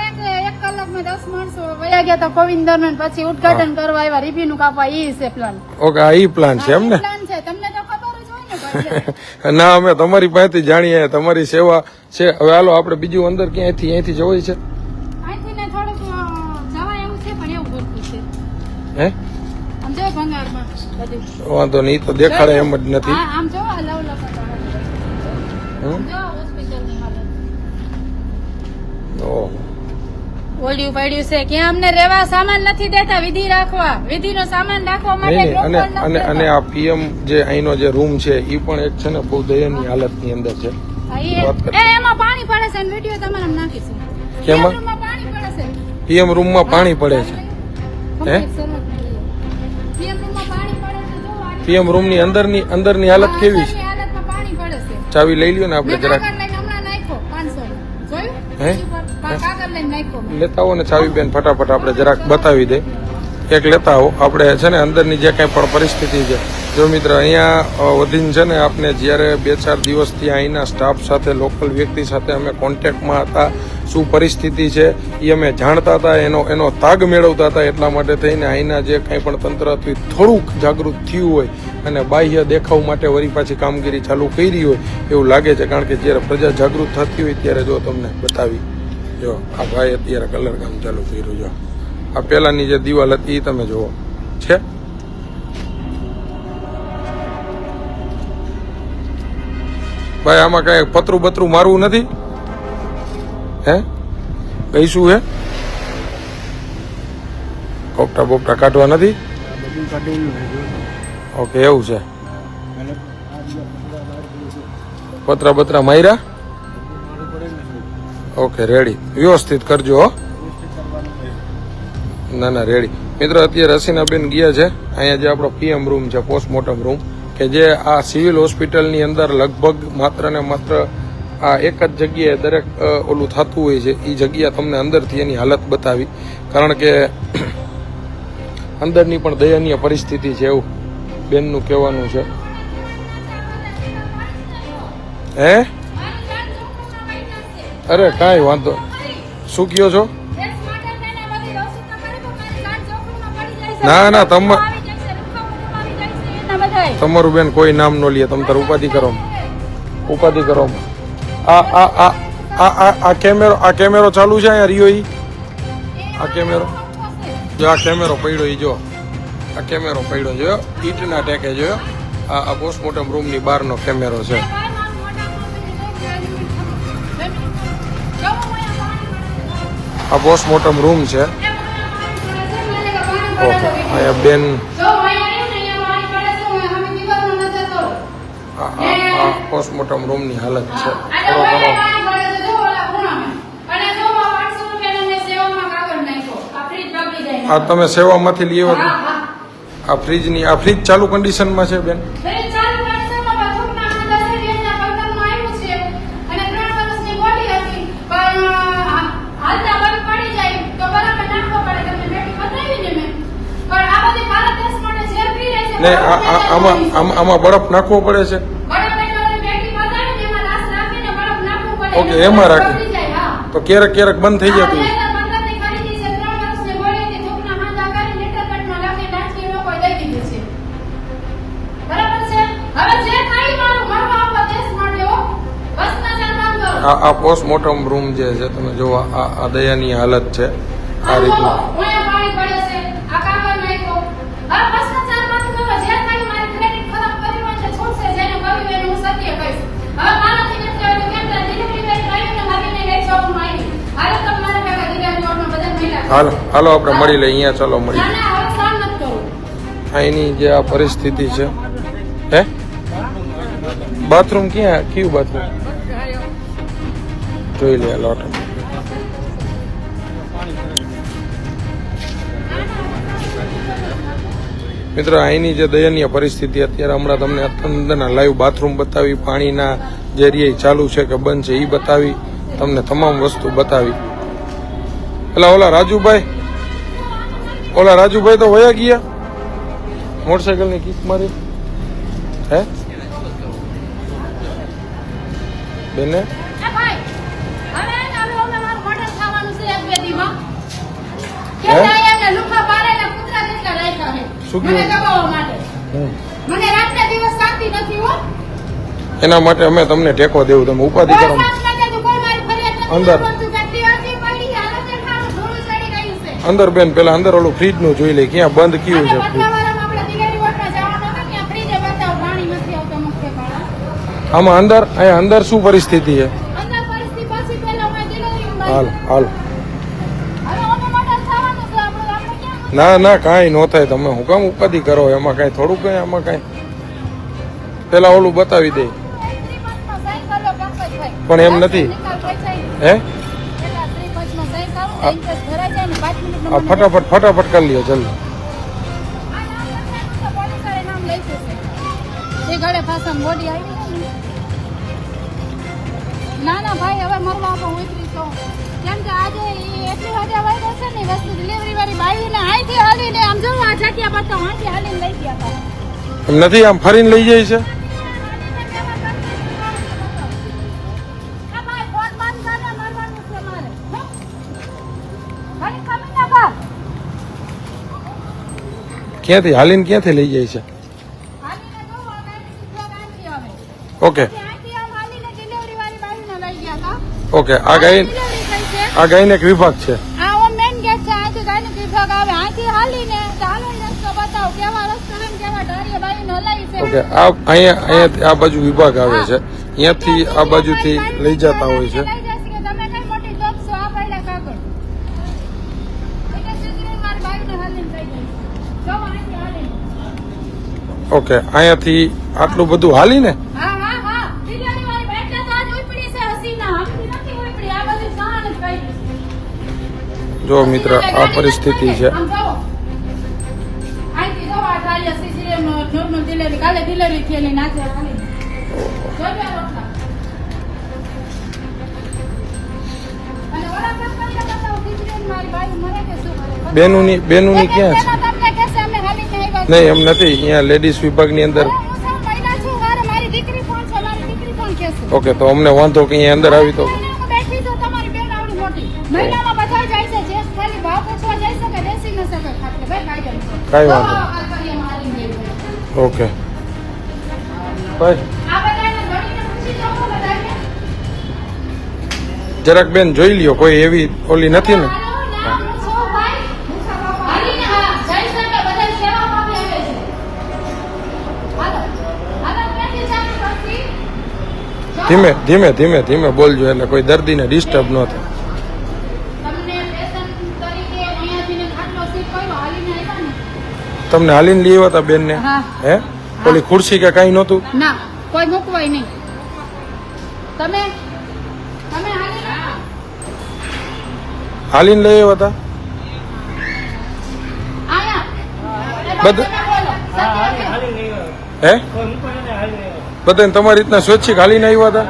એક કલાકમાં 10 માણસો વયા ગયા તો કોવિડ દરમિયાન પછી ઉદ્ઘાટન કરવા આવ્યા રિવ્યુ નું કાપવા ઈ છે પ્લાન. ઓકે, આ ઈ પ્લાન છે એમ ને? પ્લાન છે, તમને તો ખબર જ હોય ને ભાઈ. ના, અમે તમારી પાસેથી જાણીએ, તમારી સેવા છે. હવે હાલો આપણે બીજું અંદર ક્યાંયથી અહીંથી જવાય છે? અહીંથી ને થોડુંક જવાય એવું છે પણ એવું કરતું છે. હે આમ જો ભંગારમાં બધું. વાંધો નહીં, તો દેખાડે એમ જ નથી. હા, આમ જો આ લવ જો હોસ્પિટલની હાલત. ઓહ, ઓલ્યું પડ્યું છે કે અમને રહેવા સામાન નથી દેતા, વિધિ રાખવા, વિધિનો સામાન રાખવા માટે નહીં નહીં. અને proper નથી અને આ પીએમ જે અહીંનો જે રૂમ છે એ પણ એક છે ને બહુ દયનીય હાલતની અંદર છે. દેતા. વાત કરી. એમાં પાણી પડે છે અને વિડીયો તમારે નાખીશું. કેમાં? રૂમમાં પાણી પડે છે. પીએમ રૂમમાં પાણી પડે છે. હે? પીએમ રૂમમાં પાણી પડે છે. જો આ પીએમ રૂમની અંદરની હાલત કેવી છે? હાલતમાં પાણી પડે છે. ચાવી લઈ લ્યો ને આપણે મેં જરાક. કાગળ લઈને હમણાં નાખ્યો 500 જોયું? હે? કાગળ લઈને નાખ્યો મેં. લેતા આવો ને ચાવી બેન, ફટાફટ આપણે જરાક બતાવી દે. એક લેતા આવો. આપણે છે ને અંદરની જે કાંઈ પણ પરિસ્થિતિ છે, જો મિત્ર અહીંયા વધીને છે ને આપણે જ્યારે 2-4 દિવસથી અહીંના સ્ટાફ સાથે, લોકલ વ્યક્તિ સાથે અમે કોન્ટેક્ટમાં હતા, શું પરિસ્થિતિ છે એ અમે જાણતા હતા, એનો તાગ મેળવતા હતા. એટલા માટે થઈને અહીંના જે કાંઈ પણ તંત્ર હતું એ થોડુંક જાગૃત થયું હોય અને બાહ્ય દેખાવ માટે વળી પાછી કામગીરી ચાલુ કરી હોય એવું લાગે છે. કારણ કે જ્યારે પ્રજા જાગૃત થતી હોય ત્યારે જો તમને બતાવી, જો આ ભાઈ અત્યારે કલર કામ ચાલુ કર્યું. જો આ પહેલાની જે દિવાલ હતી એ તમે જુઓ છે. ભાઈ આમાં કઈ પતરું બતરું મારવું નથી? હે કઈશું હે? કોપટા બોપટા કાઢવા નથી? ઓકે, એવું છે. પતરા બતરા માર્યા? Okay, ready. વ્યવસ્થિત કરજો હો. ના ના, રેડી. મિત્રો અત્યારે હસીનાબેન ગયા છે અહીંયા જે આપણો પીએમ રૂમ છે, પોસ્ટમોર્ટમ રૂમ, કે જે આ સિવિલ હોસ્પિટલની અંદર લગભગ માત્ર ને માત્ર આ એક જ જગ્યાએ દરેક ઓલું થતું હોય છે. એ જગ્યા તમને અંદરથી એની હાલત બતાવી, કારણ કે અંદરની પણ દયનીય પરિસ્થિતિ છે એવું બેનનું કહેવાનું છે. હે? અરે કાંઈ વાંધો. શું કહો છો? ના ના, તમારું બેન કોઈ નામ ન લે. તમે તાર ઉપાધિ કરો, ઉપાધિ કરો. આ કેમેરો ચાલુ છે અહીંયા રિયો. આ કેમેરો જો, આ કેમેરો પડ્યો ઈ જો, આ કેમેરો પડ્યો જો ઈટના ટેકે જો. આ પોસ્ટમોર્ટમ રૂમની બહારનો કેમેરો છે. આ પોસ્ટમોર્ટમ રૂમ છે. ઓકે, અહીંયા બેન આ પોસ્ટમોર્ટમ રૂમની હાલત છે. થોડો ઘણો આ તમે સેવામાંથી લઈ આવ્યા? આ ફ્રીજ ચાલુ કન્ડિશનમાં છે બેન? ને આમાં બરફ નાખવો પડે છે? ઓકે, એમાં રાખી તો ક્યારેક ક્યારેક બંધ થઈ જતું. આ પોસ્ટમોર્ટમ રૂમ જે છે તમે જો, આ દયાની હાલત છે આ રીતનું. હાલો આપણે મળી લઈએ અહીંયા. ચાલો મળી. અહીંની જે આ પરિસ્થિતિ છે. હે? બાથરૂમ ક્યાં? કયું બાથરૂમ? જોઈ લે લોટ. મિત્રો અહીંની જે દયનીય પરિસ્થિતિ અત્યારે હમણાં તમને અંદરના લાઈવ બાથરૂમ બતાવી, પાણીના જે એરિયા ચાલુ છે કે બંધ છે એ બતાવી, તમને તમામ વસ્તુ બતાવી. ઓલા રાજુભાઈ તો વયા ગયા મોટરસાયકલ ની કિક મારી. હે બેને એ ભાઈ હવે અમે મારું મર્ડર થવાનું છે એક બે દીમાં કે હે? આયા લુખા પારેલા કૂતરા કેટલા રાખ્યા છે શું મને કીધું? દબાવવા માટે મને રાતના દિવસ શાંતિ નથી હો એના માટે અમે તમને ટેકો દેવું, તમે ઉપાધિ કરો. કોઈ સાથ ના દેતું, કોઈ મારી ફરિયાદ નથી અંદર. કરતું, કેટલી અરજી પડી, હાલો તે ખાવાનું ધૂળ ચડી ગયું છે. અંદર બેન પેલા અંદર ઓલું ફ્રીજ નું જોઈ લે ક્યાં બંધ કયું આજે છે. પતરાવાળામાં આપણે દિલેરી વોટમાં જવાનું હતું, ત્યાં ફ્રીજે બતાવો, પાણી નથી આવતું મુખ્ય કારણ. આમાં અંદર અહીંયા અંદર શું પરિસ્થિતિ છે? અંદર પરિસ્થિતિ પછી પહેલા અમે દિલેરી હાલ હાલ. હવે ઓનો મર્ડર થવાનું છે આપણે ક્યાં ના ના કાંઈ ન થાય, તમે હું કામ ઉપાધિ કરો, એમાં કાંઈ થોડું કઈ આમાં કાંઈ પેલા ઓલું બતાવી દે. શ્રીપંચમાં સહી કરી લો પંકજભાઈ. પણ એમ નથી. નિકાલ પૈસા હે પેલા શ્રીપંચમાં સહી કરો, ઇન્ટરેસ્ટ ભરાઈ જાય ને 5 મિનિટમાં આ ફટાફટ ફટાફટ કરી લ્યો જલ્દી. આ નામ લખાયું છે, પોલીસવાળાએ નામ લખ્યું છે. એ ઘરે પાછળ બોડી આવી છે ને. ના ના ભાઈ હવે મરવા પણ ઉતરી તો કેમ કે આજે ઈ એટલી વાગે વાગ્યો છે ને વસ્તુ ડિલિવરી વાળી બાઈને અહીંથી હાલીને આમ જો આ જગ્યા બતાવો અહીંથી હાલીને લઈ ગયા હતા. એમ નથી, આમ ફરીને લઈ જાય છે. આ ભાઈ ફોન બંધ કરે, મરવાનું છે મારે. હો? ખાલી ખમી ના કર. ક્યાંથી હાલીને ક્યાંથી લઈ જાય છે? હાલીને જો આ ગાડી સીધો ગાડી આવે. ઓકે ત્યાંથી આમ હાલીને ડિલિવરી વાળી બાઈને લઈ ગયા હતા. ઓકે. આ ગાય ડિલિવરી થઈ છે. આ ગાયને એક વિભાગ છે. આ ઓમ મેન ગેટ છે, અહીંથી ગાયનો વિભાગ આવે, અહીંથી હાલીને ચાલો રસ્તો બતાવો, કેવા રસ્તો છે ને કેવા ઢાળીએ બાઈને હલાવી છે. ઓકે. આ અહીંયા આ બાજુ વિભાગ આવે છે, અહીંયાથી આ બાજુથી લઈ જતા હોય છે. લઈ જશે કે તમે કઈ મોટી જોબ છો, આ પડ્યા કાગળ. એટલે સીધી મારી બાઈને હાલીને લઈ જાય. જો અહીંથી હાલીને. ઓકે. અહીંયાથી આટલું બધું હાલીને હા હા હા, ડિલિવરી વાળી બાઈક તો આજ ઉપડી છે હસીના, હમણાં નથી ઉપડી, આ બધી સહાન જ કરી છે. જો મિત્ર આ પરિસ્થિતિ છે. આમ જુઓ. અહીંથી જુઓ, આ ઢાળીએ સીસીએમ નોર્મલ ડિલિવરી, કાલે ડિલિવરી થયેલી નાચે હાલીને. જોજો આ રોટલા. અને ઓલા કંપનીને બતાવો, સીસીએમ મારી બાઈ મરે કે શું કરે? બેનુની ક્યાં છે? એમાં તમને કહેશે અમે હાલીને આવ્યા છીએ. નહીં એમ નથી, અહીંયા લેડીઝ વિભાગની અંદર. હું સૌ મહિલા છું, મારી દીકરી કોણ છે, મારી દીકરી કોણ કહેશે? ઓકે, તો અમને વાંધો કે અહીંયા અંદર આવી તો હું બેઠી છું, તમારી બેન આવડી મોટી. મહિલામાં બધા જાય છે, જે ખાલી ભાવ પૂછવા જાય છે કે બેસી ન શકે ખાટલે. ભાઈ કાયદો. કાંઈ વાંધો આ કરીએ મારી બેન. ઓકે ભાઈ આ બધાને જોડીને પૂછી લો બધાને. જરાક બેન જોઈ લ્યો, કોઈ એવી ઓલી નથી ને. હાલો, ના, હું છું ભાઈ. હાલીને હા, જઈ શકે, બધા સેવામાં આવે છે. હાલો. હાલો, ક્યાંથી ચાલુ કરશી? ધીમે ધીમે ધીમે ધીમે બોલજો એટલે કોઈ દર્દીને ડિસ્ટર્બ ન થાય. તમને પેશન્ટ તરીકે અહીંયાથી ને ખાટલો સીટ કર્યો, હાલીને આવ્યા ને? તમને હાલીને લઈ આવ્યા હતા બેનને? હા. હે ઓલી ખુરશી કે કાંઈ નહોતું? ના, કોઈ મૂકવાય નહીં. તમે હાલીને આવો. હાલીને લઈ આવ્યા હતા? આયા. બધા- તમે બોલો. સત્ય હે બધાને તમારી રીતના સ્વૈચ્છિક હાલીને આવ્યા હતા?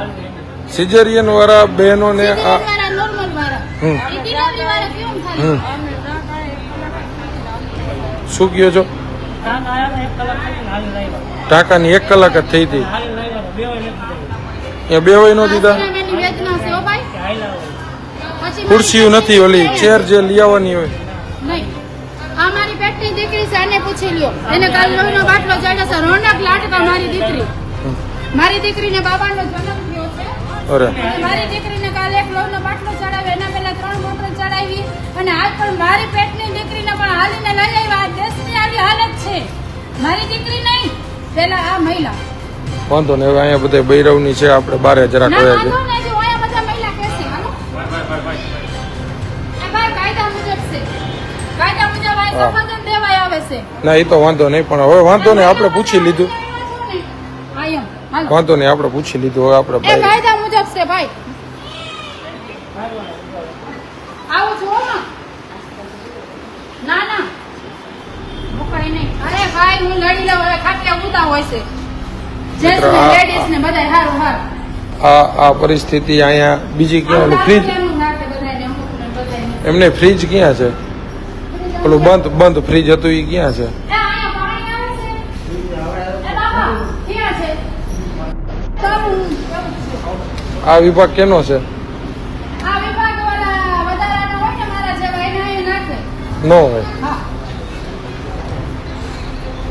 સિઝેરિયન વાળા બહેનો ને આ વાળા, નોર્મલ વાળા. હમ. એ ડિલિવરી વાળા કેમ ખાલી? હમ. શું કયો છો? ટાંકાની 1 કલાક જ થઈ હતી, અહીંયા બે હોય ન દીધા. આશ્રમ એની વેદના છે, હો ભાઈ. પછી ખુરશીઓ નથી, ઓલી ચેર જે લઈ આવવાની હોય. નહીં. આ મારી પેટની દીકરી છે, એને પૂછી લ્યો. એને કાલ લોહીનો બાટલો ચડ્યો છે, રોનક લાડકા મારી દીકરી. મારી દીકરીને બાબાનો જન્મ થયો છે. અરે અને મારી દીકરીને કાલે એક લોહીનો બાટલો ચડાવ્યો, એના પહેલા 3 બોટલ ચડાવી, અને આજ પણ મારી પેટની દીકરીને પણ હાલીને લઈ આવ્યા. આ દેશની આવી હાલત છે. મારી દીકરી નહીં, પેલા આ મહિલા. વાંધો ને, હવે અહીંયા બધા બૈરવની છે, આપણે બારે જરાક ના રહ્યા છે. વાંધો નહીં, જો અહીંયા બધા મહિલા કહેશે, હાલો. એ ભાઈ કાયદા મુજબ છે. કાયદા મુજબ આ સફરજન દેવાય આવે છે. ના એ તો વાંધો નહીં, પણ હવે વાંધો નહીં, આપણે પૂછી લીધું. આયમ, હાલો. વાંધો નહીં, આપણે પૂછી લીધું. હવે આપણે એ ભાઈ કાયદા મુજબ છે ભાઈ. આવું જુઓ ને. ના ના મુકાય નહીં. અરે ભાઈ હું લડી લઉં, હવે ખાટલા ઉતા હોય છે. જેન્ટ્સ ને આ- લેડીઝ ને બધાય હારું હાર. આ પરિસ્થિતિ અહીંયા બીજી ક્યાં ઓલું ફ્રીજ એમને ફ્રીજ ક્યાં છે? ઓલું બંધ ફ્રીજ હતું એ ક્યાં છે? આ વિભાગ કેનો છે? આ વિભાગ વાળા વધારાના હોય ને મારા જેવા એને અહીં નાખે. નો હોય. હા.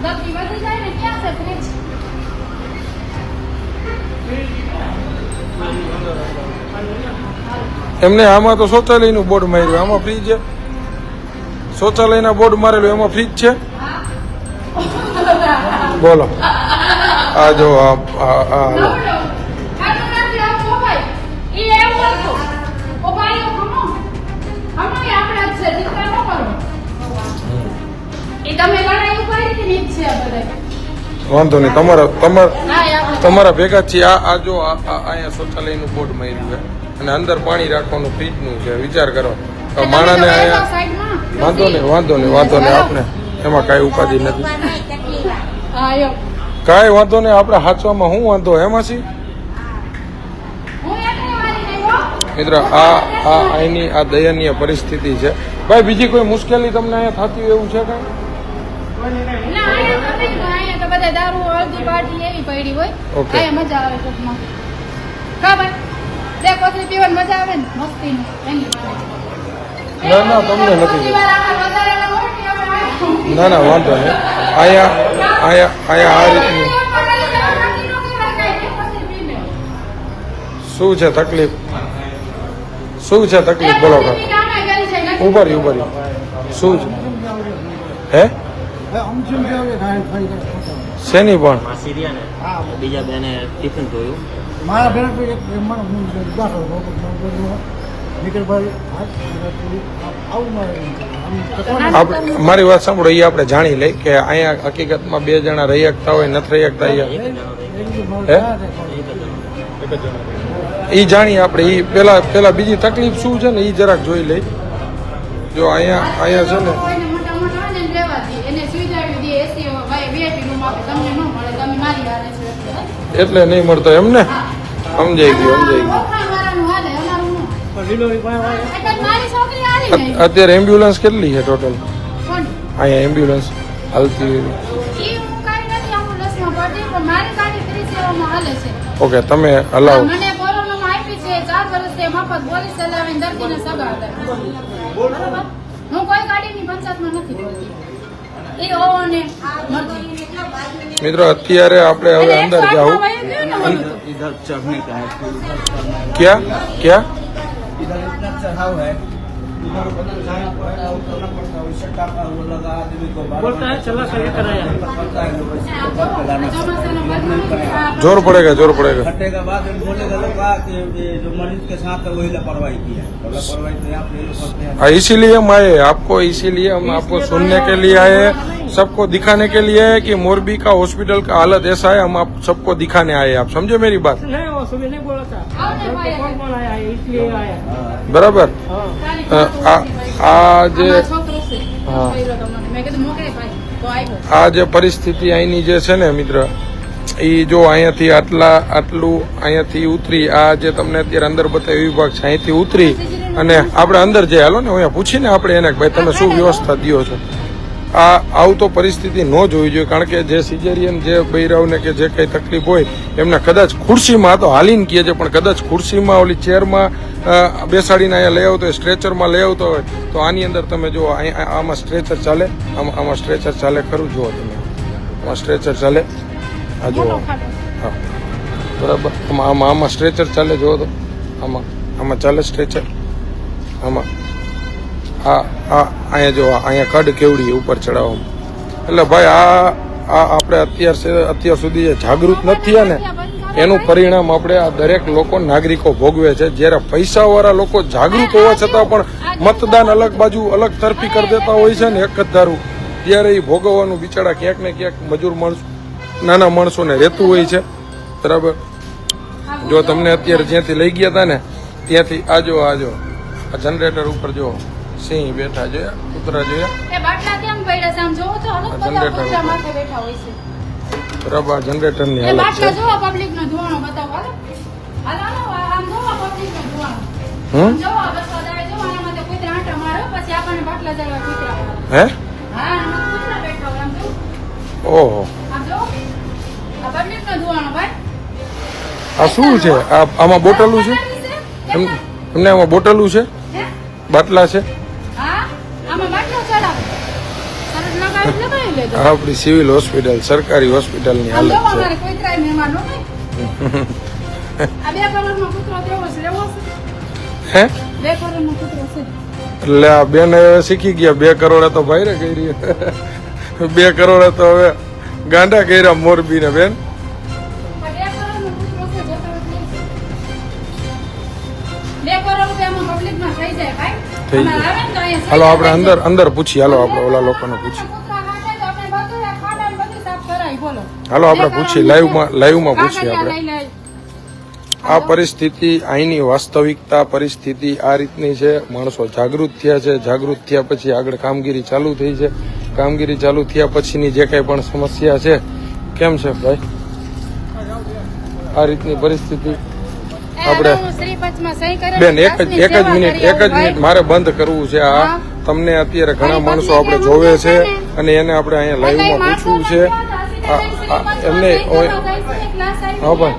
ગતિ વધી જાય ને ક્યાં છે ફ્રીજ? એમને આમાં તો શૌચાલયનું બોર્ડ માર્યું, આમાં ફ્રીજ છે. શૌચાલયના બોર્ડ મારેલું એમાં ફ્રીજ છે. બોલો આ જો આટલું નથી આવતું ભાઈ. ઈ એવું હતું. ઓ ભાઈ હમો. હમો કે આપણે જ છે ચિંતા ન કરો. ઈ તમે લડાઈ ઉપાડી હતી ને જ છે આ બધા. વાંધો નહીં, તમારા ભેગા છીએ. આ જો અહીંયા શૌચાલયનું બોર્ડ માર્યું છે અને અંદર પાણી રાખવાનું ફ્રીજનું છે. વિચાર કરો તો માણસને અહીંયા વાંધો નહીં આપણે એમાં કાંઈ ઉપાધિ નથી. કાંઈ વાંધો નહીં, આપણે હાચવામાં શું વાંધો એમાં છે મિત્ર. અહીંની આ દયનીય પરિસ્થિતિ છે. ભાઈ બીજી કોઈ મુશ્કેલી તમને અહીંયા થતી હોય એવું છે કાંઈ? ઓકે મજા આવે ટૂંકમાં. કા ભાઈ બે કોથળી પીવાની મજા આવે ને મસ્તીની એની ના તમને નથી. ના વાંધો નહીં. અહીંયા આ રીતની શું છે તકલીફ? બોલો કા ઉભરી શું છે? હે શેની પણ બીજા બેને ટિફિન જોયું મારા બેન મારી વાત સાંભળો. એ આપણે જાણી લઈ કે અહીંયા હકીકતમાં બે જણા રહી શકતા હોય નથી રહી શકતા અહીંયા એ જાણીએ આપણે. એ પેલા બીજી તકલીફ શું છે ને એ જરાક જોઈ લઈ. જો અહીંયા છે ને એટલે નહીં મળતો એમને. સમજાઈ ગયું. અત્યારે એમ્બ્યુલન્સ કેટલી છે ટોટલ અહીંયા એમ્બ્યુલન્સ હાલતી? ઓકે તમે હલાવો. મિત્રો અત્યારે આપણે હવે અંદર જાવું. ક્યાં जोर पड़ेगा हटेगा बाद में बोलेगा लोग कि जो मरीज के साथ है वही लापरवाही की है। लापरवाही तो यहाँ पे लोग करते हैं। इसीलिए हम आए इसीलिए हम आपको सुनने के लिए आए हैं, सबको दिखाने के लिए है कि मोरबी का हॉस्पिटल का हालत ऐसा है. हम आप सबको दिखाने आए हैं. आप समझे मेरी बात? नहीं वो सुबह नहीं बोला था, कौन आया है इसलिए आया. बराबर. આ જે પરિસ્થિતિ અહીંની જે છે ને મિત્ર, એ જો અહીંયાથી અહીંયાથી ઉતરી, આ જે તમને અત્યારે અંદર બતાવ્યો વિભાગ છે, અહીંથી ઉતરી અને આપણે અંદર જઈએ. હાલો ને અહીંયા પૂછીને આપણે એને ભાઈ તમે શું વ્યવસ્થા દો છો. આવું તો પરિસ્થિતિ ન જોવી જોઈએ. કારણ કે જે સિઝેરિયન જે બૈરાવને કે જે કંઈ તકલીફ હોય એમને કદાચ ખુરશીમાં તો હાલીને કહે છે, પણ કદાચ ખુરશીમાં ઓલી ચેરમાં બેસાડીને અહીંયા લઈ આવતો હોય, સ્ટ્રેચરમાં લઈ આવતો હોય તો આની અંદર તમે જુઓ આમાં સ્ટ્રેચર ચાલે, આમાં સ્ટ્રેચર ચાલે ખરું. જુઓ તમે આમાં સ્ટ્રેચર ચાલે. આ જુઓ હા બરાબર. આમાં સ્ટ્રેચર ચાલે. જુઓ તો આમાં ચાલે સ્ટ્રેચર. આમાં અહીંયા જો અહીંયા કડ કેવડી ઉપર ચડાવવામાં. એટલે ભાઈ આપણે અત્યાર સુધી જે જાગૃત નથી થયા ને એનું પરિણામ આપણે આ દરેક લોકો નાગરિકો ભોગવે છે. જ્યારે પૈસાવાળા લોકો જાગૃત હોવા છતાં પણ મતદાન અલગ બાજુ અલગ તરફી કરી દેતા હોય છે ને એક જ ધારું, ત્યારે એ ભોગવવાનું બિચારા ક્યાંક ને ક્યાંક મજૂર માણસો નાના માણસોને રહેતું હોય છે. બરાબર. જો તમને અત્યારે જ્યાંથી લઈ ગયા હતા ને ત્યાંથી આજો આ જનરેટર ઉપર જો સિંહ બેઠા જોયા, કૂતરા જોયા. બરાબર. જનરેટર ની હાલત છે. હે ઓહો આ શું છે? આમાં બોટલું છે? એમને આમાં બોટલું છે? બાટલા છે? હા આમાં બાટલો ચડાવો સરસ લગાવી લેજો આપણી સિવિલ હોસ્પિટલ સરકારી હોસ્પિટલની આમ જો હાલત છે. અમારે કોઈ ત્રાય મહેમાન નો નહીં આ 2 કરોડનો કૂતરો કેવો છે લેવો છે હે 2 કરોડનો કૂતરો છે એટલે આ બેન હવે શીખી ગયા 2 કરોડ તો ભાઈ રે કરી 2 કરોડ તો હવે ગાંડા કર્યા મોરબી ને બેન. 2 કરોડનો કૂતરો છે જો તમે 2 કરોડ રૂપિયામાં પબ્લિકમાં થઈ જાય ભાઈ થઈ અમારે જાય. આવે ને તો અહીંયા હાલો આપણે અંદર પૂછીએ. હાલો આપણે ઓલા લોકોને પૂછીએ. કૂતરા હાથે તો આપણે બધું આ ખાડા ને બધું સાફ કરાય બોલો હાલો આપણે પૂછીએ લાઈવમાં પૂછીએ આપણે. લઈ લે આ પરિસ્થિતિ અહીંની વાસ્તવિકતા પરિસ્થિતિ આ રીતની છે. માણસો જાગૃત થયા છે. જાગૃત થયા પછી આગળ કામગીરી ચાલુ થઈ છે. કામગીરી ચાલુ થયા પછીની જે કંઈ પણ સમસ્યા છે કેમ છે ભાઈ આ રીતની પરિસ્થિતિ આપણે બેન એક જ મિનિટ મારે બંધ કરવું છે. આ તમને અત્યારે ઘણા માણસો આપણે જોવે છે અને એને આપણે અહીંયા લાઈવમાં પૂછવું છે. એમને હા ભાઈ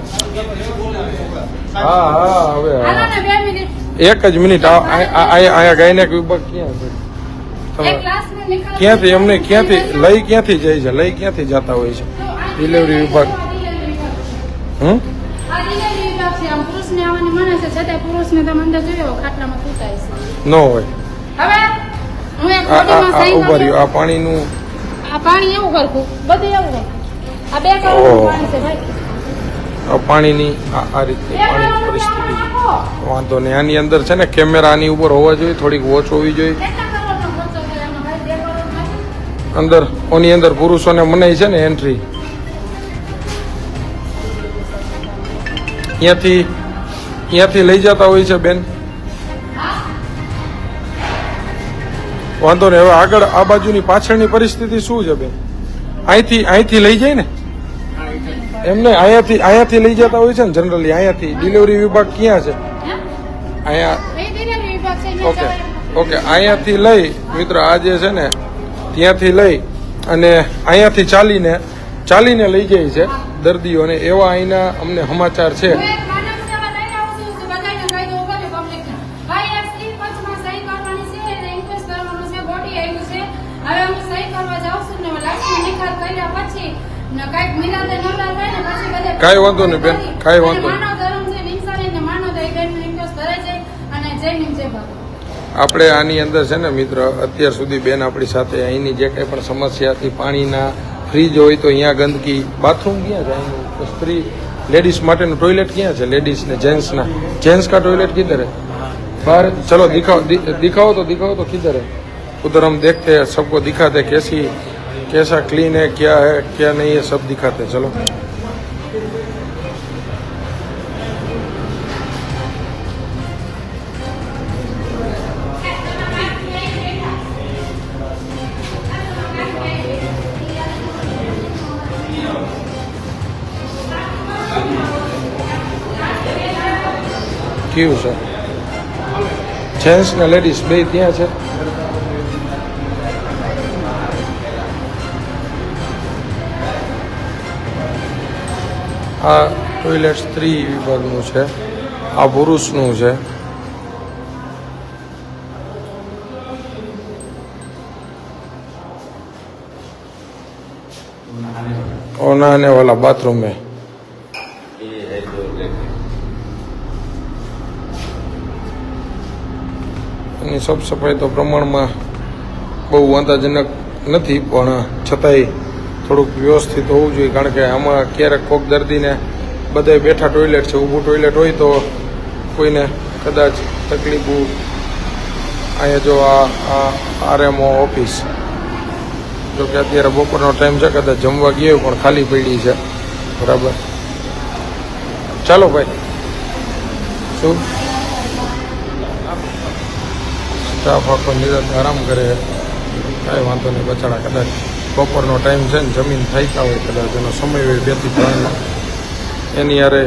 હા હવે એક જ મિનિટ અહીંયા ગાયનેક વિભાગ ક્યાં છે? તમે ક્યાંથી એમને ક્યાંથી જાય છે? લઈ ક્યાંથી જતા હોય છે ડિલિવરી વિભાગ? ન હોય. ઉભા રહ્યો. આ પાણીનું પાણી એવું કરવું બધું એવું કરવું આ 2 કરોડનું પાણી છે ભાઈ આ પાણીની આ રીતની પાણીની પરિસ્થિતિ વાંધો નહીં. આની અંદર છે ને કેમેરા આની ઉપર હોવા જોઈએ. થોડીક વોચ હોવી જોઈએ અંદર. ઓની અંદર પુરુષોને મનાઈ છે ને એન્ટ્રી. ત્યાંથી લઈ જતા હોય છે બેન. વાંધો નહીં. હવે આગળ આ બાજુની પાછળની પરિસ્થિતિ શું છે બેન? અહીંથી લઈ જાય ને એમને અહીંયાથી લઈ જતા હોય છે ને જનરલી. અહીંયાથી ડિલિવરી વિભાગ ક્યાં છે? અહીંયા ઓકે અહીંયાથી લઈ મિત્રો આ જે છે ને ત્યાંથી લઈ અને અહીંયાથી ચાલીને લઈ જાય છે દર્દીઓને. એવા અહીંના અમને સમાચાર છે. કાંઈ વાંધો નહીં બેન, કાંઈ વાંધો નહીં. આપણે આની અંદર છે ને મિત્ર અત્યાર સુધી બેન આપણી સાથે અહીંની જે કંઈ પણ સમસ્યા હતી પાણીના ફ્રીજ હોય તો અહીંયા ગંદકી. બાથરૂમ ક્યાં છે અહીંનું? સ્ત્રી લેડીઝ માટેનું ટોયલેટ ક્યાં છે? લેડીઝ ને જેન્ટ્સના जेंट्स का टॉयलेट किधर है? बाहर चलो दिखाओ तो किधर है? उधर हम देखते हैं, सबको दिखाते कैसा क्लीन है, क्या है क्या नहीं है, सब दिखाते हैं. चलो કેવું છે? જેન્ટ્સ ને લેડીઝ બે ત્યાં છે. આ ટોયલેટ સ્ત્રી વિભાગનું છે, આ પુરુષનું છે. और नहाने वाला बाथरूम है. એની સાફ સફાઈ તો પ્રમાણમાં બહુ વાંધાજનક નથી, પણ છતાંય થોડુંક વ્યવસ્થિત હોવું જોઈએ. કારણ કે આમાં ક્યારેક કોક દર્દીને બધાય બેઠા ટોયલેટ છે, ઊભું ટોયલેટ હોય તો કોઈને કદાચ તકલીફ. અહીંયા જો આ આરએમઓ ઓફિસ, જો કે અત્યારે બપોરનો ટાઈમ છે, કદાચ જમવા ગયો પણ ખાલી પડી છે. બરાબર, ચાલો ભાઈ. શું સ્ટાફ આખો નિરાંત આરામ કરે, કાંઈ વાંધો નહીં. બચાડા કદાચ બપોરનો ટાઈમ છે ને જમીન થાક્યા હોય, કદાચ એનો સમય હોય 2 થી 3 એની યારે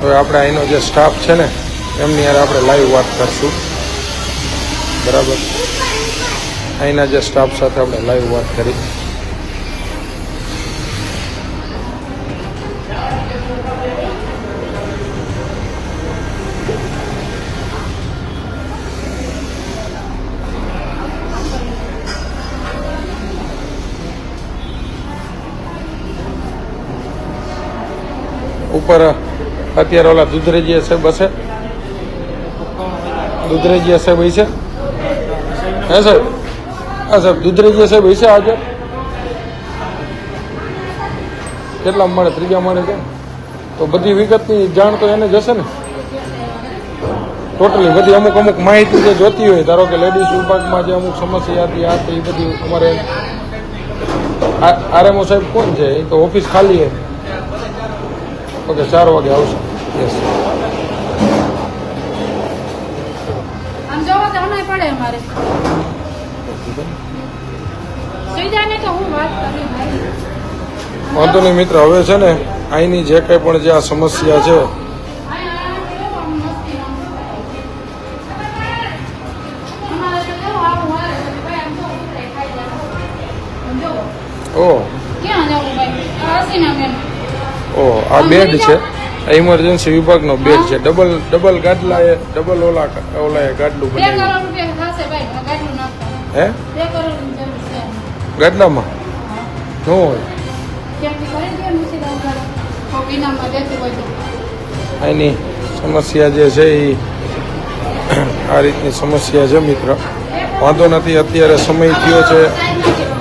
હવે આપણે અહીંનો જે સ્ટાફ છે ને એમની યારે આપણે લાઈવ વાત કરશું. બરાબર. અહીંના જે સ્ટાફ સાથે આપણે લાઈવ વાત કરી. ઉપર અત્યારે ઓલા દુધરેજી સાહેબ હશે, દુધરેજી સાહેબ હશે, હે સાહેબ? હા સાહેબ, દુધરેજી સાહેબ હશે આજે? કેટલા મળે? ત્રીજા મળે છે. તો બધી વિગતની જાણ તો એને જ હશે ને ટોટલી બધી. અમુક અમુક માહિતી જે જોતી હોય, ધારો કે લેડીઝ વિભાગમાં જે અમુક સમસ્યા હતી આ એ બધી અમારે આરએમઓ સાહેબ કોણ છે? એ તો ઓફિસ ખાલી છે. ઓકે, 4 વાગે આવશે. યસ. આમ જોવા તો નહીં પડે અમારે સુવિધાને તો હું વાત કરી ભાઈ. વાંધો નહીં મિત્ર. હવે છે ને અહીંની જે કંઈ પણ જે આ સમસ્યા છે ઓ ક્યાં જવું ભાઈ? હસીના બેન આ બેડ છે, ઇમરજન્સી વિભાગનો બેડ છે. ડબલ ગાડલા એ ડબલ ઓલા એ ગાડલું 2 બનાવ્યું. કરોડ રૂપિયા થશે ભાઈ આ ગાડીનું નાખતા. હે 2 કરોડની જરૂર છે. ગાડલામાં ન હોય. ક્યાંથી કરી દે મુસીબત ઉઘાડો. કોઈ વિનામાં દેતું હોય તો. અહીંની સમસ્યા જે છે એ આ રીતની સમસ્યા છે મિત્ર. વાંધો નથી. અત્યારે સમય થયો છે.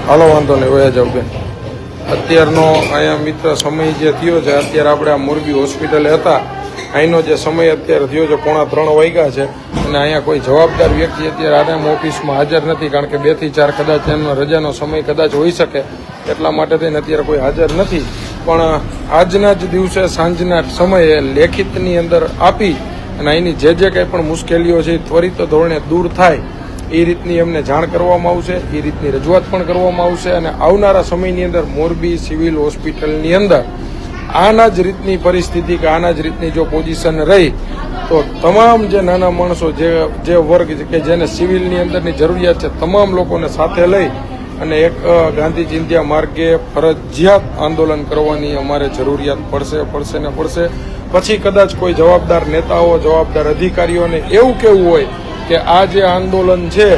હાલો વાંધો નહીં, વયા જાવ બેન. અત્યારનો અહીંયા મિત્ર સમય જે થયો છે, અત્યારે આપણે આ મોરબી હોસ્પિટલે હતા, અહીંનો જે સમય અત્યારે થયો છે 2:45 વાગ્યા છે અને અહીંયા કોઈ જવાબદાર વ્યક્તિ અત્યારે આરામ ઓફિસમાં હાજર નથી. કારણ કે 2 થી 4 કદાચ એમનો રજાનો સમય કદાચ હોઈ શકે, એટલા માટે થઈને અત્યારે કોઈ હાજર નથી. પણ આજના જ દિવસે સાંજના સમયે લેખિતની અંદર આપી અને અહીંની જે કંઈ પણ મુશ્કેલીઓ છે એ ત્વરિત ધોરણે દૂર થાય એ રીતની એમને જાણ કરવામાં આવશે, એ રીતની રજૂઆત પણ કરવામાં આવશે. અને આવનારા સમયની અંદર મોરબી સિવિલ હોસ્પિટલની અંદર આના જ રીતની પરિસ્થિતિ કે આના જ રીતની જો પોઝિશન રહી તો તમામ જે નાના માણસો જે વર્ગ કે જેને સિવિલની અંદરની જરૂરિયાત છે, તમામ લોકોને સાથે લઈ અને એક ગાંધી ચિંધ્યા માર્ગે ફરજિયાત આંદોલન કરવાની અમારે જરૂરિયાત પડશે ને પડશે. પછી કદાચ કોઈ જવાબદાર નેતાઓ, જવાબદાર અધિકારીઓને એવું કેવું હોય કે આ જે આંદોલન છે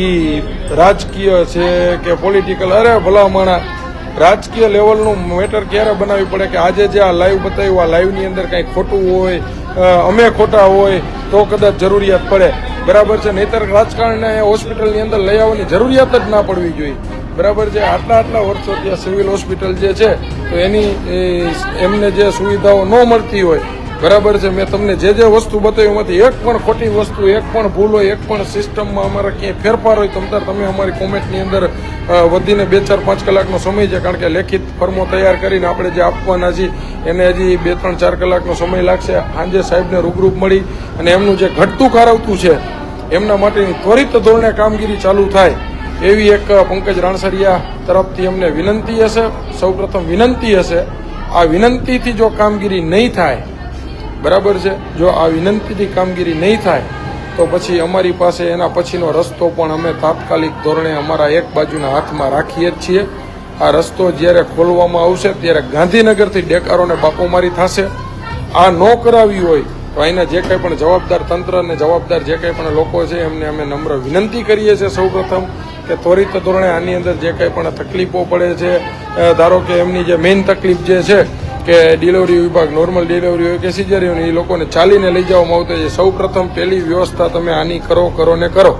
એ રાજકીય છે કે પોલિટિકલ, અરે ભલા માણા, રાજકીય લેવલનું મેટર ક્યારે બનાવવી પડે કે આજે જે આ લાઈવ બતાવ્યું આ લાઈવની અંદર કંઈ ખોટું હોય, અમે ખોટા હોય તો કદાચ જરૂરિયાત પડે. બરાબર છે. નહીતર રાજકારણને હોસ્પિટલની અંદર લઈ આવવાની જરૂરિયાત જ ના પડવી જોઈએ. બરાબર છે. આટલા વર્ષો ત્યાં સિવિલ હોસ્પિટલ જે છે તો એમને જે સુવિધાઓ ન મળતી હોય, બરાબર છે, મેં તમને જે વસ્તુ બતાવી એમાંથી એક પણ ખોટી વસ્તુ, એક પણ ભૂલ હોય, એક પણ સિસ્ટમમાં અમારા ક્યાંય ફેરફાર હોય તો તમે અમારી કોમેન્ટની અંદર વધીને 2, 4, 5 કલાકનો સમય છે. કારણ કે લેખિત ફર્મો તૈયાર કરીને આપણે જે આપવાના છીએ એને હજી 2, 3, 4 કલાકનો સમય લાગશે. સાંજે સાહેબને રૂબરૂ મળી અને એમનું જે ઘટતું કારવતું છે એમના માટેની ત્વરિત ધોરણે કામગીરી ચાલુ થાય એવી એક પંકજ રાણસરિયા તરફથી અમને વિનંતી હશે. સૌપ્રથમ વિનંતી હશે, આ વિનંતીથી જો કામગીરી નહીં થાય, બરાબર છે, જો આ વિનંતીથી કામગીરી નહીં થાય તો પછી અમારી પાસે એના પછીનો રસ્તો પણ અમે તાત્કાલિક ધોરણે અમારા એક બાજુના હાથમાં રાખીએ જ છીએ. આ રસ્તો જ્યારે ખોલવામાં આવશે ત્યારે ગાંધીનગરથી ડેકારોને બાપોમારી થશે. આ ન કરાવી હોય તો અહીંના જે કંઈ પણ જવાબદાર તંત્ર અને જવાબદાર જે કંઈ પણ લોકો છે એમને અમે નમ્ર વિનંતી કરીએ છીએ સૌપ્રથમ કે ત્વરિત ધોરણે આની અંદર જે કંઈ પણ તકલીફો પડે છે, ધારો કે એમની જે મેઇન તકલીફ જે છે કે ડિલિવરી વિભાગ, નોર્મલ ડિલિવરી હોય કે સિઝેરિયન, એ લોકોને ચાલીને લઈ જવામાં આવતા છે. સૌપ્રથમ પહેલી વ્યવસ્થા તમે આની કરો ને કરો.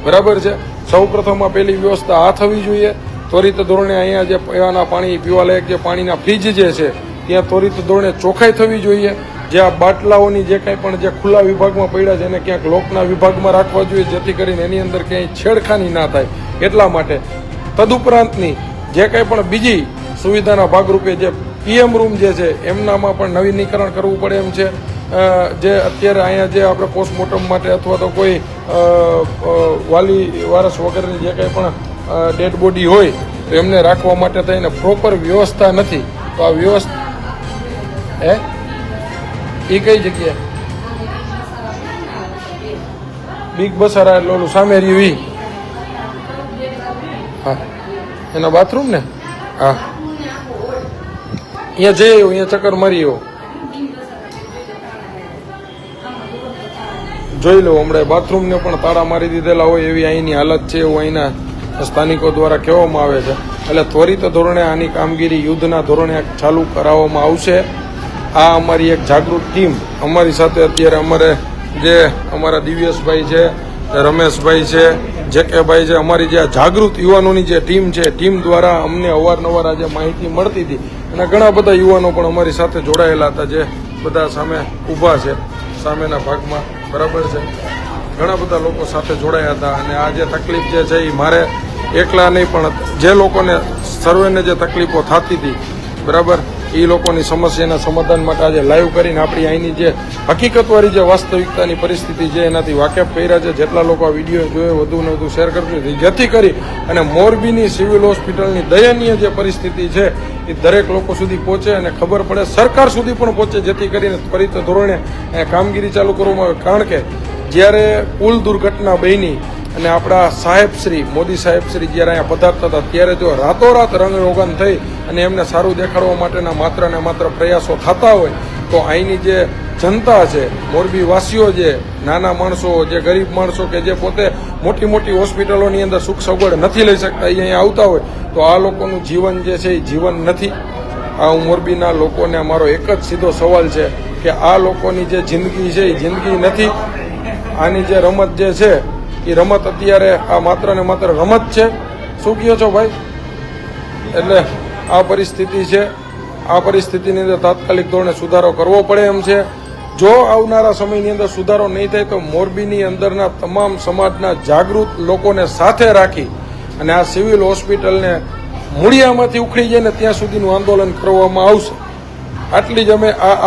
બરાબર છે. સૌપ્રથમ આ પહેલી વ્યવસ્થા આ થવી જોઈએ. ત્વરિત ધોરણે અહીંયા જે પીવાના પાણી, પીવાલાયક જે પાણીના ફ્રીજ જે છે ત્યાં ત્વરિત ધોરણે ચોખ્ખાઈ થવી જોઈએ. જે આ બાટલાઓની જે કંઈ પણ જે ખુલ્લા વિભાગમાં પડ્યા છે એને ક્યાંક લોકના વિભાગમાં રાખવા જોઈએ, જેથી કરીને એની અંદર ક્યાંય છેડખાની ના થાય એટલા માટે. તદુપરાંતની જે કંઈ પણ બીજી સુવિધાના ભાગરૂપે જે પીએમ રૂમ જે છે એમનામાં પણ નવીનીકરણ કરવું પડે એમ છે. જે અત્યારે અહીંયા જે આપણે પોસ્ટમોર્ટમ માટે અથવા તો કોઈ વાલી વારસ વગરની જે કંઈ પણ ડેડ બોડી હોય તો એમને રાખવા માટે થઈને પ્રોપર વ્યવસ્થા નથી. તો આ વ્યવસ્થા એ કઈ જગ્યાએ બિગ બસારા એટલે ઓલું સામે રહ્યું ઈ હા એના બાથરૂમ ને હા અહીંયા જઈ આવ્યો અહીંયા ચક્કર મારી આવ્યો જોઈ લો હમણાં બાથરૂમને પણ તાળા મારી દીધેલા હોય એવી અહીંની હાલત છે એવું અહીંના સ્થાનિકો દ્વારા કહેવામાં આવે છે એટલે ત્વરિત ધોરણે આની કામગીરી યુદ્ધના ધોરણે ચાલુ કરાવવામાં આવશે આ અમારી એક જાગૃત ટીમ અમારી સાથે અત્યારે અમારે જે અમારા દિવ્યેશભાઈ છે રમેશભાઈ છે જેકેભાઈ છે અમારી જે આ જાગૃત યુવાનોની જે ટીમ છે ટીમ દ્વારા અમને અવારનવાર આજે માહિતી મળતી હતી અને ઘણા બધા યુવાનો પણ અમારી સાથે જોડાયેલા હતા જે બધા સામે ઊભા છે સામેના ભાગમાં બરાબર છે ઘણા બધા લોકો સાથે જોડાયા હતા અને આ જે તકલીફ જે છે એ મારે એકલા નહીં પણ જે લોકોને સર્વેને જે તકલીફો થતી હતી બરાબર એ લોકોની સમસ્યાના સમાધાન માટે આજે લાઈવ કરીને આપણી અહીંની જે હકીકતવાળી જે વાસ્તવિકતાની પરિસ્થિતિ છે એનાથી વાકેફ કર્યા છે જેટલા લોકો આ વિડીયો જોયો વધુ ને વધુ શેર કરજો જેથી કરી અને મોરબીની સિવિલ હોસ્પિટલની દયનીય જે પરિસ્થિતિ છે એ દરેક લોકો સુધી પહોંચે અને ખબર પડે સરકાર સુધી પણ પહોંચે જેથી કરીને ત્વરિત ધોરણે કામગીરી ચાલુ કરવામાં આવે કારણ કે જ્યારે પુલ દુર્ઘટના બની અને આપણા સાહેબશ્રી મોદી સાહેબશ્રી જ્યારે અહીંયા પધારતા હતા ત્યારે જો રાતોરાત રંગરોગન થઈ અને એમને સારું દેખાડવા માટેના માત્ર ને માત્ર પ્રયાસો થતા હોય તો અહીંની જે જનતા છે મોરબી વાસીઓ જે નાના માણસો જે ગરીબ માણસો કે જે પોતે મોટી મોટી હોસ્પિટલોની અંદર સુખ સગવડ નથી લઈ શકતા એ અહીંયા આવતા હોય તો આ લોકોનું જીવન જે છે એ જીવન નથી આ હું મોરબીના લોકોને અમારો એક જ સીધો સવાલ છે કે આ લોકોની જે જિંદગી છે એ જિંદગી નથી આની જે રમત જે છે એ રમત અત્યારે આ માત્ર ને માત્ર રમત છે શું કહો છો ભાઈ એટલે આ પરિસ્થિતિ છે આ પરિસ્થિતિની અંદર તાત્કાલિક ધોરણે સુધારો કરવો પડે એમ છે જો આવનારા સમયની અંદર સુધારો નહીં થાય તો મોરબીની અંદરના તમામ સમાજના જાગૃત લોકોને સાથે રાખી અને આ સિવિલ હોસ્પિટલને મૂળિયામાંથી ઉખડી જાય ને ત્યાં સુધીનું આંદોલન કરવામાં આવશે આટલી જ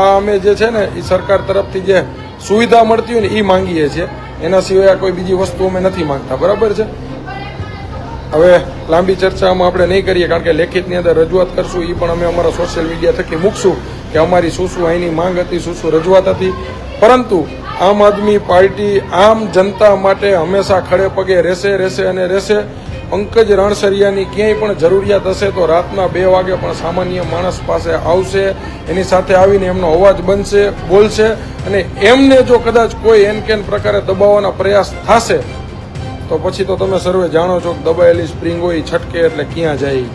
અમે જે છે ને એ સરકાર તરફથી જે સુવિધા મળતી હોય ને એ માંગીએ છીએ એના સિવાય કોઈ બીજી વસ્તુ અમે નથી માંગતા બરાબર છે હવે લાંબી ચર્ચામાં આપણે નહીં કરીએ કારણ કે લેખિતની અંદર રજૂઆત કરશું એ પણ અમે અમારા સોશિયલ મીડિયા થકી મૂકશું કે અમારી શું શું અહીંની માંગ હતી શું શું રજૂઆત હતી પરંતુ આમ આદમી પાર્ટી આમ જનતા માટે હંમેશા ખડે પગે રહેશે અને રહેશે પંકજ રણસરિયાની ક્યાંય પણ જરૂરિયાત હશે તો રાતના 2 વાગે પણ સામાન્ય માણસ પાસે આવશે એની સાથે આવીને એમનો અવાજ બનશે બોલશે અને એમને જો કદાચ કોઈ એનકેન પ્રકારે દબાવવાના પ્રયાસ થશે તો પછી તો તમે સર્વે જાણો છો કે દબાયેલી સ્પ્રિંગ હોય છટકે એટલે ક્યાં જાય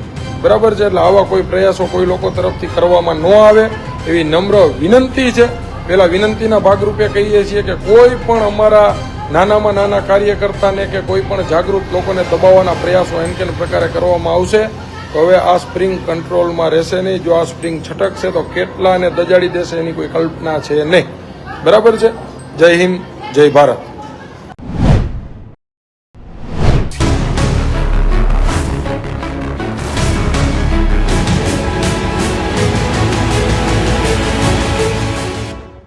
બરાબર છે એટલે આવા કોઈ પ્રયાસો કોઈ લોકો તરફથી કરવામાં ન આવે એવી નમ્ર વિનંતી છે પેલા વિનંતીના ભાગરૂપે કહીએ છીએ કે કોઈ પણ અમારા નાનામાં નાના કાર્યકર્તાને કે કોઈ પણ જાગૃત લોકોને દબાવવાના પ્રયાસો એનકેન પ્રકારે કરવામાં આવશે તો હવે આ સ્પ્રિંગ કંટ્રોલમાં રહેશે નહીં જો આ સ્પ્રિંગ છટકશે તો કેટલાને દજાડી દેશે એની કોઈ કલ્પના છે નહીં બરાબર છે જય હિન્દ જય ભારત